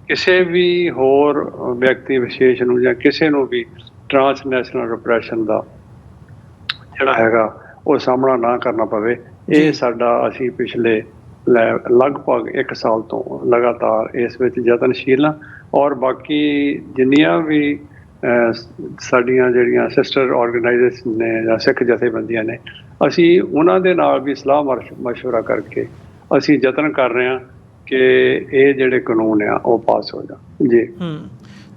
ਕਿਸੇ ਵੀ ਹੋਰ ਵਿਅਕਤੀ ਵਿਸ਼ੇਸ਼ ਨੂੰ ਜਾਂ ਕਿਸੇ ਨੂੰ ਵੀ ਟਰਾਂਸਨੈਸ਼ਨਲ ਰਿਪਰੈਸ਼ਨ ਦਾ ਜਿਹੜਾ ਹੈਗਾ ਉਹ ਸਾਹਮਣਾ ਨਾ ਕਰਨਾ ਪਵੇ। ਇਹ ਸਾਡਾ ਅਸੀਂ ਪਿਛਲੇ ਲਗਭਗ 1 ਸਾਲ ਤੋਂ ਲਗਾਤਾਰ ਇਸ ਵਿੱਚ ਯਤਨਸ਼ੀਲ ਹਾਂ। ਔਰ ਬਾਕੀ ਜਿੰਨੀਆਂ ਵੀ ਸਾਡੀਆਂ ਜਿਹੜੀਆਂ ਸਿਸਟਰ ਆਰਗੇਨਾਈਜੇਸ਼ਨ ਨੇ ਜਾਂ ਸਿੱਖ ਜਥੇਬੰਦੀਆਂ ਨੇ, ਅਸੀਂ ਉਹਨਾਂ ਦੇ ਨਾਲ ਵੀ ਸਲਾਹ ਮਸ਼ਵਰਾ ਕਰਕੇ ਅਸੀਂ ਯਤਨ ਕਰ ਰਹੇ ਹਾਂ ਕਿ ਇਹ ਜਿਹੜੇ ਕਾਨੂੰਨ ਆ ਉਹ ਪਾਸ ਹੋ ਜਾਣ ਜੀ।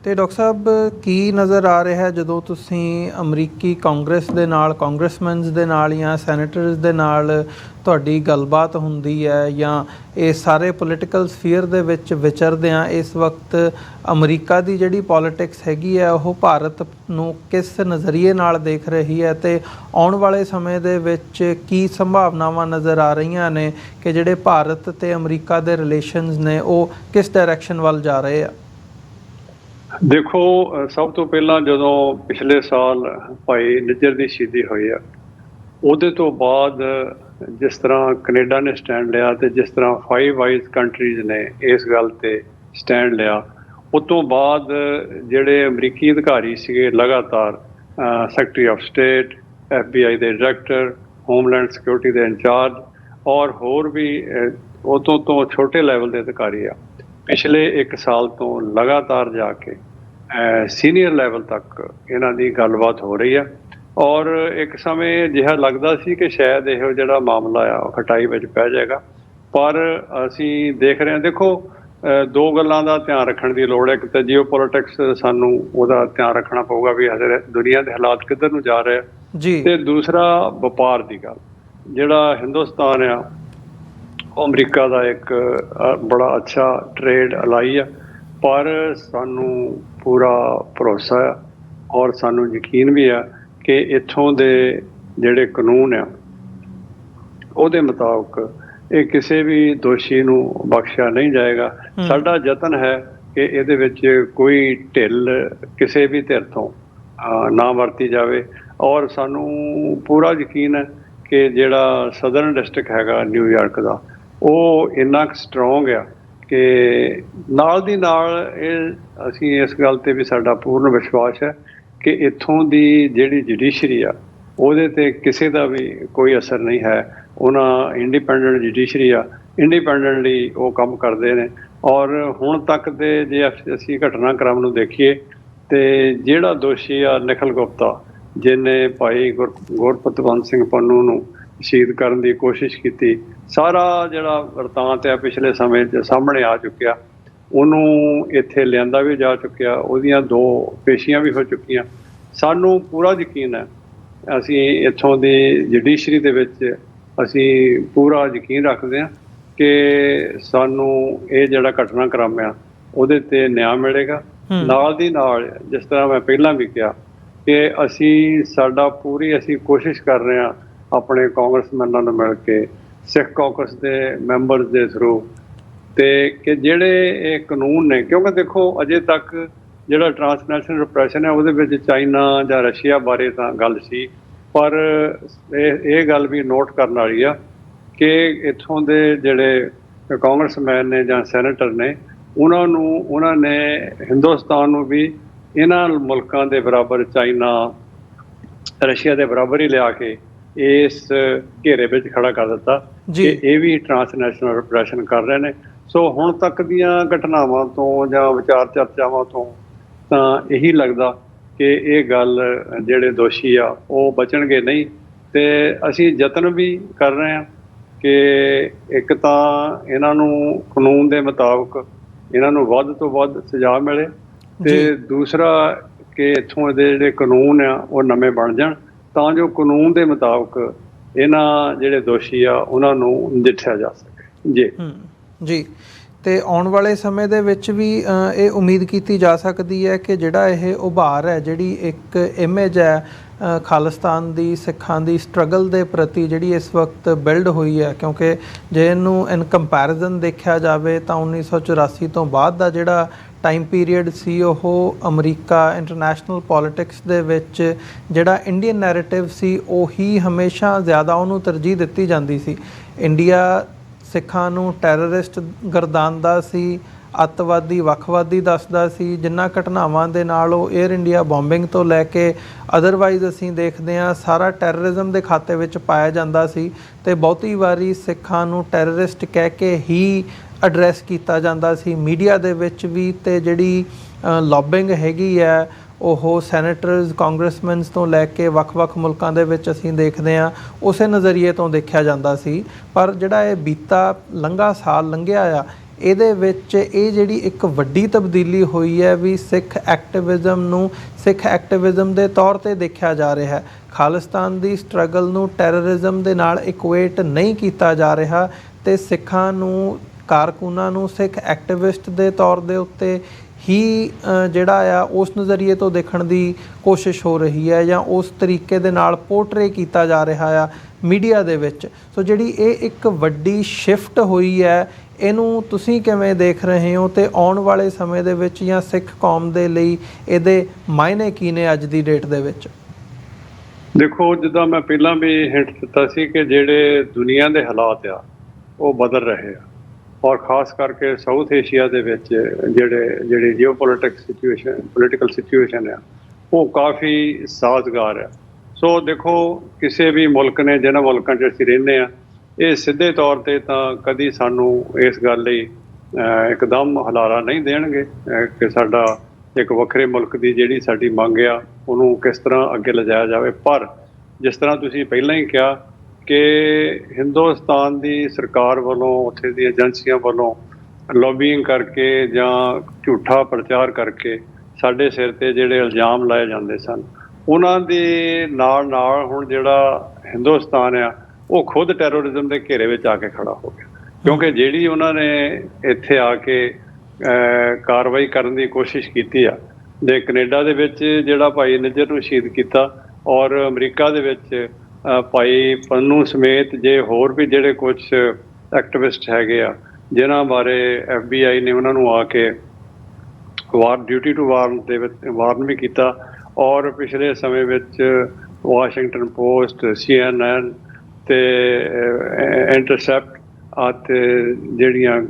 ਤੇ ਡਾਕਟਰ ਸਾਹਿਬ, ਕੀ ਨਜ਼ਰ ਆ ਰਿਹਾ ਜਦੋਂ ਤੁਸੀਂ ਅਮਰੀਕੀ ਕਾਂਗਰਸ ਦੇ ਨਾਲ, ਕਾਂਗਰਸਮੈਨਸ ਦੇ ਨਾਲ ਜਾਂ ਸੈਨੇਟਰਸ ਦੇ ਨਾਲ ਤੁਹਾਡੀ ਗੱਲਬਾਤ ਹੁੰਦੀ ਹੈ ਜਾਂ ਇਹ ਸਾਰੇ ਪੋਲੀਟੀਕਲ ਸਫੀਅਰ ਦੇ ਵਿੱਚ ਵਿਚਰਦੇ ਆ, ਇਸ ਵਕਤ ਅਮਰੀਕਾ ਦੀ ਜਿਹੜੀ ਪੋਲੀਟਿਕਸ ਹੈਗੀ ਹੈ ਉਹ ਭਾਰਤ ਨੂੰ ਕਿਸ ਨਜ਼ਰੀਏ ਨਾਲ ਦੇਖ ਰਹੀ ਹੈ ਤੇ ਆਉਣ ਵਾਲੇ ਸਮੇਂ ਦੇ ਵਿੱਚ ਕੀ ਸੰਭਾਵਨਾਵਾਂ ਨਜ਼ਰ ਆ ਰਹੀਆਂ ਨੇ ਕਿ ਜਿਹੜੇ ਭਾਰਤ ਤੇ ਅਮਰੀਕਾ ਦੇ ਰਿਲੇਸ਼ਨਸ ਨੇ ਉਹ ਕਿਸ ਡਾਇਰੈਕਸ਼ਨ ਵੱਲ ਜਾ ਰਹੇ ਆ? ਦੇਖੋ, ਸਭ ਤੋਂ ਪਹਿਲਾਂ ਜਦੋਂ ਪਿਛਲੇ ਸਾਲ ਭਾਈ ਨਿੱਜਰ ਦੀ ਸ਼ਹੀਦੀ ਹੋਈ ਆ, ਉਹਦੇ ਤੋਂ ਬਾਅਦ ਜਿਸ ਤਰ੍ਹਾਂ ਕੈਨੇਡਾ ਨੇ ਸਟੈਂਡ ਲਿਆ ਤੇ ਜਿਸ ਤਰ੍ਹਾਂ 5 ਵਾਈਜ਼ ਕੰਟਰੀਜ਼ ਨੇ ਇਸ ਗੱਲ ਤੇ ਸਟੈਂਡ ਲਿਆ, ਉਸ ਤੋਂ ਬਾਅਦ ਜਿਹੜੇ ਅਮਰੀਕੀ ਅਧਿਕਾਰੀ ਸੀਗੇ ਲਗਾਤਾਰ ਸੈਕਟਰੀ ਆਫ ਸਟੇਟ, FBI ਦੇ ਡਾਇਰੈਕਟਰ, ਹੋਮਲੈਂਡ ਸਿਕਿਉਰਿਟੀ ਦੇ ਇੰਚਾਰਜ ਔਰ ਹੋਰ ਵੀ ਉਹ ਤੋਂ ਛੋਟੇ ਲੈਵਲ ਦੇ ਅਧਿਕਾਰੀ ਆ, ਪਿਛਲੇ 1 ਸਾਲ ਤੋਂ ਲਗਾਤਾਰ ਜਾ ਕੇ ਸੀਨੀਅਰ ਲੈਵਲ ਤੱਕ ਇਹਨਾਂ ਦੀ ਗੱਲਬਾਤ ਹੋ ਰਹੀ ਆ। ਔਰ ਇੱਕ ਸਮੇਂ ਅਜਿਹਾ ਲੱਗਦਾ ਸੀ ਕਿ ਸ਼ਾਇਦ ਇਹੋ ਜਿਹੜਾ ਮਾਮਲਾ ਆ ਉਹ ਖਟਾਈ ਵਿੱਚ ਪੈ ਜਾਏਗਾ, ਪਰ ਅਸੀਂ ਦੇਖ ਰਹੇ ਹਾਂ। ਦੇਖੋ, 2 ਗੱਲਾਂ ਦਾ ਧਿਆਨ ਰੱਖਣ ਦੀ ਲੋੜ ਹੈ। ਇੱਕ ਤਾਂ ਜੀਓ ਪੋਲੀਟਿਕਸ, ਸਾਨੂੰ ਉਹਦਾ ਧਿਆਨ ਰੱਖਣਾ ਪਊਗਾ ਵੀ ਦੁਨੀਆ ਦੇ ਹਾਲਾਤ ਕਿੱਧਰ ਨੂੰ ਜਾ ਰਹੇ ਜੀ, ਤੇ ਦੂਸਰਾ ਵਪਾਰ ਦੀ ਗੱਲ। ਜਿਹੜਾ ਹਿੰਦੁਸਤਾਨ ਆ ਉਹ ਅਮਰੀਕਾ ਦਾ ਇੱਕ ਬੜਾ ਅੱਛਾ ਟਰੇਡ ਅਲਾਈ ਆ, ਪਰ ਸਾਨੂੰ ਪੂਰਾ ਭਰੋਸਾ ਆ ਔਰ ਸਾਨੂੰ ਯਕੀਨ ਵੀ ਆ ਕਿ ਇੱਥੋਂ ਦੇ ਜਿਹੜੇ ਕਾਨੂੰਨ ਆ ਉਹਦੇ ਮੁਤਾਬਕ ਇਹ ਕਿਸੇ ਵੀ ਦੋਸ਼ੀ ਨੂੰ ਬਖਸ਼ਿਆ ਨਹੀਂ ਜਾਏਗਾ। ਸਾਡਾ ਯਤਨ ਹੈ ਕਿ ਇਹਦੇ ਵਿੱਚ ਕੋਈ ਢਿੱਲ ਕਿਸੇ ਵੀ ਧਿਰ ਤੋਂ ਨਾ ਵਰਤੀ ਜਾਵੇ। ਔਰ ਸਾਨੂੰ ਪੂਰਾ ਯਕੀਨ ਹੈ ਕਿ ਜਿਹੜਾ ਸਦਰਨ ਡਿਸਟ੍ਰਿਕਟ ਹੈਗਾ ਨਿਊਯਾਰਕ ਦਾ, ਉਹ ਇੰਨਾ ਕੁ ਸਟਰੋਂਗ ਆ ਕਿ ਨਾਲ ਦੀ ਨਾਲ ਇਹ ਅਸੀਂ ਇਸ ਗੱਲ 'ਤੇ ਵੀ ਸਾਡਾ ਪੂਰਨ ਵਿਸ਼ਵਾਸ ਹੈ ਕਿ ਇੱਥੋਂ ਦੀ ਜਿਹੜੀ ਜੁਡੀਸ਼ਰੀ ਆ ਉਹਦੇ 'ਤੇ ਕਿਸੇ ਦਾ ਵੀ ਕੋਈ ਅਸਰ ਨਹੀਂ ਹੈ। ਉਹਨਾਂ ਇੰਡੀਪੈਂਡੈਂਟ ਜੁਡੀਸ਼ਰੀ ਆ, ਇੰਡੀਪੈਂਡੈਂਟਲੀ ਉਹ ਕੰਮ ਕਰਦੇ ਨੇ। ਔਰ ਹੁਣ ਤੱਕ ਦੇ ਜੇ ਅਸੀਂ ਘਟਨਾਕ੍ਰਮ ਨੂੰ ਦੇਖੀਏ ਤੇ ਜਿਹੜਾ ਦੋਸ਼ੀ ਆ ਨਿਖਿਲ ਗੁਪਤਾ, ਜਿਹਨੇ ਭਾਈ ਗੁਰਪਤਵੰਤ ਸਿੰਘ ਪੰਨੂ ਨੂੰ ਸ਼ਹੀਦ ਕਰਨ ਦੀ ਕੋਸ਼ਿਸ਼ ਕੀਤੀ, ਸਾਰਾ ਜਿਹੜਾ ਵਰਤਾਂਤ ਆ ਪਿਛਲੇ ਸਮੇਂ 'ਚ ਸਾਹਮਣੇ ਆ ਚੁੱਕਿਆ। ਉਹਨੂੰ ਇੱਥੇ ਲਿਆਂਦਾ ਵੀ ਜਾ ਚੁੱਕਿਆ, ਉਹਦੀਆਂ 2 ਪੇਸ਼ੀਆਂ ਵੀ ਹੋ ਚੁੱਕੀਆਂ। ਸਾਨੂੰ ਪੂਰਾ ਯਕੀਨ ਹੈ, ਅਸੀਂ ਇੱਥੋਂ ਦੀ ਜੁਡੀਸ਼ਰੀ ਦੇ ਵਿੱਚ ਅਸੀਂ ਪੂਰਾ ਯਕੀਨ ਰੱਖਦੇ ਹਾਂ ਕਿ ਸਾਨੂੰ ਇਹ ਜਿਹੜਾ ਘਟਨਾਕ੍ਰਮ ਆ ਉਹਦੇ 'ਤੇ ਨਿਆਂ ਮਿਲੇਗਾ। ਨਾਲ ਦੀ ਨਾਲ ਜਿਸ ਤਰ੍ਹਾਂ ਮੈਂ ਪਹਿਲਾਂ ਵੀ ਕਿਹਾ ਕਿ ਸਾਡਾ ਪੂਰੀ ਅਸੀਂ ਕੋਸ਼ਿਸ਼ ਕਰ ਰਹੇ ਹਾਂ ਆਪਣੇ ਕਾਂਗਰਸਮੈਨਾਂ ਨੂੰ ਮਿਲ ਕੇ, ਸਿੱਖ ਕਾਕਸ ਦੇ ਮੈਂਬਰਸ ਦੇ ਥਰੂ, ਤੇ ਕਿ ਜਿਹੜੇ ਇਹ ਕਾਨੂੰਨ ਨੇ, ਕਿਉਂਕਿ ਦੇਖੋ ਅਜੇ ਤੱਕ ਜਿਹੜਾ ਟਰਾਂਸਨੈਸ਼ਨਲ ਰਿਪਰੈਸ਼ਨ ਹੈ ਉਹਦੇ ਵਿੱਚ ਚਾਈਨਾ ਜਾਂ ਰਸ਼ੀਆ ਬਾਰੇ ਤਾਂ ਗੱਲ ਸੀ, ਪਰ ਇਹ ਗੱਲ ਵੀ ਨੋਟ ਕਰਨ ਵਾਲੀ ਆ ਕਿ ਇੱਥੋਂ ਦੇ ਜਿਹੜੇ ਕਾਂਗਰਸਮੈਨ ਨੇ ਜਾਂ ਸੈਨੇਟਰ ਨੇ, ਉਹਨਾਂ ਨੇ ਹਿੰਦੁਸਤਾਨ ਨੂੰ ਵੀ ਇਹਨਾਂ ਮੁਲਕਾਂ ਦੇ ਬਰਾਬਰ, ਚਾਈਨਾ, ਰਸ਼ੀਆ ਦੇ ਬਰਾਬਰ ਹੀ ਲਿਆ ਕੇ ਇਸ ਘੇਰੇ ਵਿੱਚ ਖੜਾ ਕਰ ਦਿੱਤਾ ਕਿ ਇਹ ਵੀ ਟਰਾਂਸਨੈਸ਼ਨਲ ਰਿਪਰੈਸ਼ਨ ਕਰ ਰਹੇ ਨੇ। ਸੋ ਹੁਣ ਤੱਕ ਦੀਆਂ ਘਟਨਾਵਾਂ ਤੋਂ ਜਾਂ ਵਿਚਾਰ ਚਰਚਾਵਾਂ ਤੋਂ ਤਾਂ ਇਹੀ ਲੱਗਦਾ ਕਿ ਇਹ ਗੱਲ ਜਿਹੜੇ ਦੋਸ਼ੀ ਆ ਉਹ ਬਚਣਗੇ ਨਹੀਂ। ਤੇ ਅਸੀਂ ਯਤਨ ਵੀ ਕਰ ਰਹੇ ਹਾਂ ਕਿ ਇੱਕ ਤਾਂ ਇਹਨਾਂ ਨੂੰ ਕਾਨੂੰਨ ਦੇ ਮੁਤਾਬਕ ਇਹਨਾਂ ਨੂੰ ਵੱਧ ਤੋਂ ਵੱਧ ਸਜ਼ਾ ਮਿਲੇ, ਤੇ ਦੂਸਰਾ ਕਿ ਇੱਥੋਂ ਦੇ ਜਿਹੜੇ ਕਾਨੂੰਨ ਆ ਉਹ ਨਵੇਂ ਬਣ ਜਾਣ ਤਾਂ ਜੋ ਕਾਨੂੰਨ ਦੇ ਮੁਤਾਬਕ ਇਹਨਾਂ ਜਿਹੜੇ ਦੋਸ਼ੀ ਆ ਉਹਨਾਂ ਨੂੰ ਨਜਿੱਠਿਆ ਜਾ ਸਕੇ ਜੀ। ਤੇ ਆਉਣ ਵਾਲੇ ਸਮੇਂ ਦੇ ਵਿੱਚ ਵੀ ਇਹ ਉਮੀਦ ਕੀਤੀ ਜਾ ਸਕਦੀ ਹੈ ਕਿ ਜਿਹੜਾ ਇਹ ਉਭਾਰ ਹੈ, ਜਿਹੜੀ ਇੱਕ ਇਮੇਜ ਹੈ ਖਾਲਿਸਤਾਨ ਦੀ, ਸਿੱਖਾਂ ਦੀ ਸਟਰਗਲ ਦੇ ਪ੍ਰਤੀ ਜਿਹੜੀ ਇਸ ਵਕਤ ਬਿਲਡ ਹੋਈ ਹੈ, ਕਿਉਂਕਿ ਜੇ ਇਹਨੂੰ ਇਨ ਕੰਪੈਰੀਜ਼ਨ ਦੇਖਿਆ ਜਾਵੇ ਤਾਂ 1984 ਤੋਂ ਬਾਅਦ ਦਾ ਜਿਹੜਾ ਟਾਈਮ ਪੀਰੀਅਡ ਸੀ ਉਹ ਅਮਰੀਕਾ ਇੰਟਰਨੈਸ਼ਨਲ ਪੋਲਿਟਿਕਸ ਦੇ ਵਿੱਚ ਜਿਹੜਾ ਇੰਡੀਅਨ ਨੈਰੇਟਿਵ ਸੀ ਉਹੀ ਹਮੇਸ਼ਾ ਜ਼ਿਆਦਾ ਉਹਨੂੰ ਤਰਜੀਹ ਦਿੱਤੀ ਜਾਂਦੀ ਸੀ। ਇੰਡੀਆ ਸਿੱਖਾਂ ਨੂੰ ਟੈਰਰਿਸਟ ਗਰਦਾਨਦਾ ਸੀ, ਅੱਤਵਾਦੀ ਵੱਖਵਾਦੀ ਦੱਸਦਾ ਸੀ। ਜਿਨ੍ਹਾਂ ਘਟਨਾਵਾਂ ਦੇ ਨਾਲ ਉਹ ਏਅਰ ਇੰਡੀਆ ਬੋਂਬਿੰਗ ਤੋਂ ਲੈ ਕੇ ਅਦਰਵਾਈਜ਼ ਅਸੀਂ ਦੇਖਦੇ ਹਾਂ ਸਾਰਾ ਟੈਰਰਿਜ਼ਮ ਦੇ ਖਾਤੇ ਵਿੱਚ ਪਾਇਆ ਜਾਂਦਾ ਸੀ ਅਤੇ ਬਹੁਤੀ ਵਾਰੀ ਸਿੱਖਾਂ ਨੂੰ ਟੈਰਰਿਸਟ ਕਹਿ ਕੇ ਹੀ ਐਡਰੈਸ ਕੀਤਾ ਜਾਂਦਾ ਸੀ ਮੀਡੀਆ ਦੇ ਵਿੱਚ ਵੀ। ਅਤੇ ਜਿਹੜੀ ਲੌਬਿੰਗ ਹੈਗੀ ਹੈ ਉਹ ਸੈਨੇਟਰਸ ਕਾਂਗਰਸਮੈਨਸ ਤੋਂ ਲੈ ਕੇ ਵੱਖ-ਵੱਖ ਮੁਲਕਾਂ ਦੇ ਵਿੱਚ ਅਸੀਂ ਦੇਖਦੇ ਹਾਂ ਉਸੇ ਨਜ਼ਰੀਏ ਤੋਂ ਦੇਖਿਆ ਜਾਂਦਾ ਸੀ। ਪਰ ਜਿਹੜਾ ਇਹ ਬੀਤਾ ਲੰਘਾ ਸਾਲ ਲੰਘਿਆ ਆ ਇਹਦੇ ਵਿੱਚ ਇਹ ਜਿਹੜੀ ਇੱਕ ਵੱਡੀ ਤਬਦੀਲੀ ਹੋਈ ਹੈ ਵੀ ਸਿੱਖ ਐਕਟਿਵਿਜ਼ਮ ਦੇ ਤੌਰ 'ਤੇ ਦੇਖਿਆ ਜਾ ਰਿਹਾ ਹੈ। ਖਾਲਿਸਤਾਨ ਦੀ ਸਟਰਗਲ ਨੂੰ ਟੈਰਰਿਜ਼ਮ ਦੇ ਨਾਲ ਇਕੁਏਟ ਨਹੀਂ ਕੀਤਾ ਜਾ ਰਿਹਾ ਅਤੇ ਸਿੱਖਾਂ ਨੂੰ ਕਾਰਕੁਨਾਂ ਨੂੰ ਸਿੱਖ ਐਕਟਿਵਿਸਟ ਦੇ ਤੌਰ ਦੇ ਉੱਤੇ ਹੀ ਜਿਹੜਾ ਆ ਉਸ ਨਜ਼ਰੀਏ ਤੋਂ ਦੇਖਣ ਦੀ ਕੋਸ਼ਿਸ਼ ਹੋ ਰਹੀ ਹੈ ਜਾਂ ਉਸ ਤਰੀਕੇ ਦੇ ਨਾਲ ਪੋਰਟਰੇ ਕੀਤਾ ਜਾ ਰਿਹਾ ਆ ਮੀਡੀਆ ਦੇ ਵਿੱਚ। ਸੋ ਜਿਹੜੀ ਇਹ ਇੱਕ ਵੱਡੀ ਸ਼ਿਫਟ ਹੋਈ ਹੈ ਇਹਨੂੰ ਤੁਸੀਂ ਕਿਵੇਂ ਦੇਖ ਰਹੇ ਹੋ ਅਤੇ ਆਉਣ ਵਾਲੇ ਸਮੇਂ ਦੇ ਵਿੱਚ ਜਾਂ ਸਿੱਖ ਕੌਮ ਦੇ ਲਈ ਇਹਦੇ ਮਾਇਨੇ ਕੀ ਨੇ ਅੱਜ ਦੀ ਡੇਟ ਦੇ ਵਿੱਚ? ਦੇਖੋ, ਜਿੱਦਾਂ ਮੈਂ ਪਹਿਲਾਂ ਵੀ ਹਿੰਟ ਦਿੱਤਾ ਸੀ ਕਿ ਜਿਹੜੇ ਦੁਨੀਆ ਦੇ ਹਾਲਾਤ ਆ ਉਹ ਬਦਲ ਰਹੇ ਆ ਔਰ ਖ਼ਾਸ ਕਰਕੇ ਸਾਊਥ ਏਸ਼ੀਆ ਦੇ ਵਿੱਚ ਜਿਹੜੀ ਪੋਲੀਟੀਕਲ ਸਿਚੁਏਸ਼ਨ ਆ ਉਹ ਕਾਫੀ ਸਾਜ਼ਗਾਰ ਹੈ। ਸੋ ਦੇਖੋ, ਕਿਸੇ ਵੀ ਮੁਲਕ ਨੇ ਜਿਹਨਾਂ ਮੁਲਕਾਂ 'ਚ ਅਸੀਂ ਰਹਿੰਦੇ ਹਾਂ ਇਹ ਸਿੱਧੇ ਤੌਰ 'ਤੇ ਤਾਂ ਕਦੀ ਸਾਨੂੰ ਇਸ ਗੱਲ ਲਈ ਇੱਕਦਮ ਹੁਲਾਰਾ ਨਹੀਂ ਦੇਣਗੇ ਕਿ ਸਾਡਾ ਇੱਕ ਵੱਖਰੇ ਮੁਲਕ ਦੀ ਜਿਹੜੀ ਸਾਡੀ ਮੰਗ ਆ ਉਹਨੂੰ ਕਿਸ ਤਰ੍ਹਾਂ ਅੱਗੇ ਲਿਜਾਇਆ ਜਾਵੇ। ਪਰ ਜਿਸ ਤਰ੍ਹਾਂ ਤੁਸੀਂ ਪਹਿਲਾਂ ਹੀ ਕਿਹਾ ਕਿ ਹਿੰਦੁਸਤਾਨ ਦੀ ਸਰਕਾਰ ਵੱਲੋਂ ਉੱਥੇ ਦੀ ਏਜੰਸੀਆਂ ਵੱਲੋਂ ਲੌਬਿੰਗ ਕਰਕੇ ਜਾਂ ਝੂਠਾ ਪ੍ਰਚਾਰ ਕਰਕੇ ਸਾਡੇ ਸਿਰ 'ਤੇ ਜਿਹੜੇ ਇਲਜ਼ਾਮ ਲਾਏ ਜਾਂਦੇ ਸਨ ਉਹਨਾਂ ਦੇ ਨਾਲ ਹੁਣ ਜਿਹੜਾ ਹਿੰਦੁਸਤਾਨ ਆ ਉਹ ਖੁਦ ਟੈਰੋਰਿਜ਼ਮ ਦੇ ਘੇਰੇ ਵਿੱਚ ਆ ਕੇ ਖੜਾ ਹੋ ਗਿਆ, ਕਿਉਂਕਿ ਜਿਹੜੀ ਉਹਨਾਂ ਨੇ ਇੱਥੇ ਆ ਕੇ ਕਾਰਵਾਈ ਕਰਨ ਦੀ ਕੋਸ਼ਿਸ਼ ਕੀਤੀ ਆ ਜੇ ਕੈਨੇਡਾ ਦੇ ਵਿੱਚ ਜਿਹੜਾ ਭਾਈ ਨਿੱਜਰ ਨੂੰ ਸ਼ਹੀਦ ਕੀਤਾ ਔਰ ਅਮਰੀਕਾ ਦੇ ਵਿੱਚ ਭਾਈ ਪੰਨੂ ਸਮੇਤ ਜੇ ਹੋਰ ਵੀ ਜਿਹੜੇ ਕੁਝ ਐਕਟਿਵਿਸਟ ਹੈਗੇ ਆ ਜਿਨ੍ਹਾਂ ਬਾਰੇ FBI ਨੇ ਉਹਨਾਂ ਨੂੰ ਆ ਕੇ ਡਿਊਟੀ ਟੂ ਵਾਰਨ ਦੇ ਵਿੱਚ ਵਾਰਨ ਵੀ ਕੀਤਾ ਔਰ ਪਿਛਲੇ ਸਮੇਂ ਵਿੱਚ ਵਾਸ਼ਿੰਗਟਨ ਪੋਸਟ, CNN ਅਤੇ ਇੰਟਰਸੈਪਟ ਅਤੇ ਜਿਹੜੀਆਂ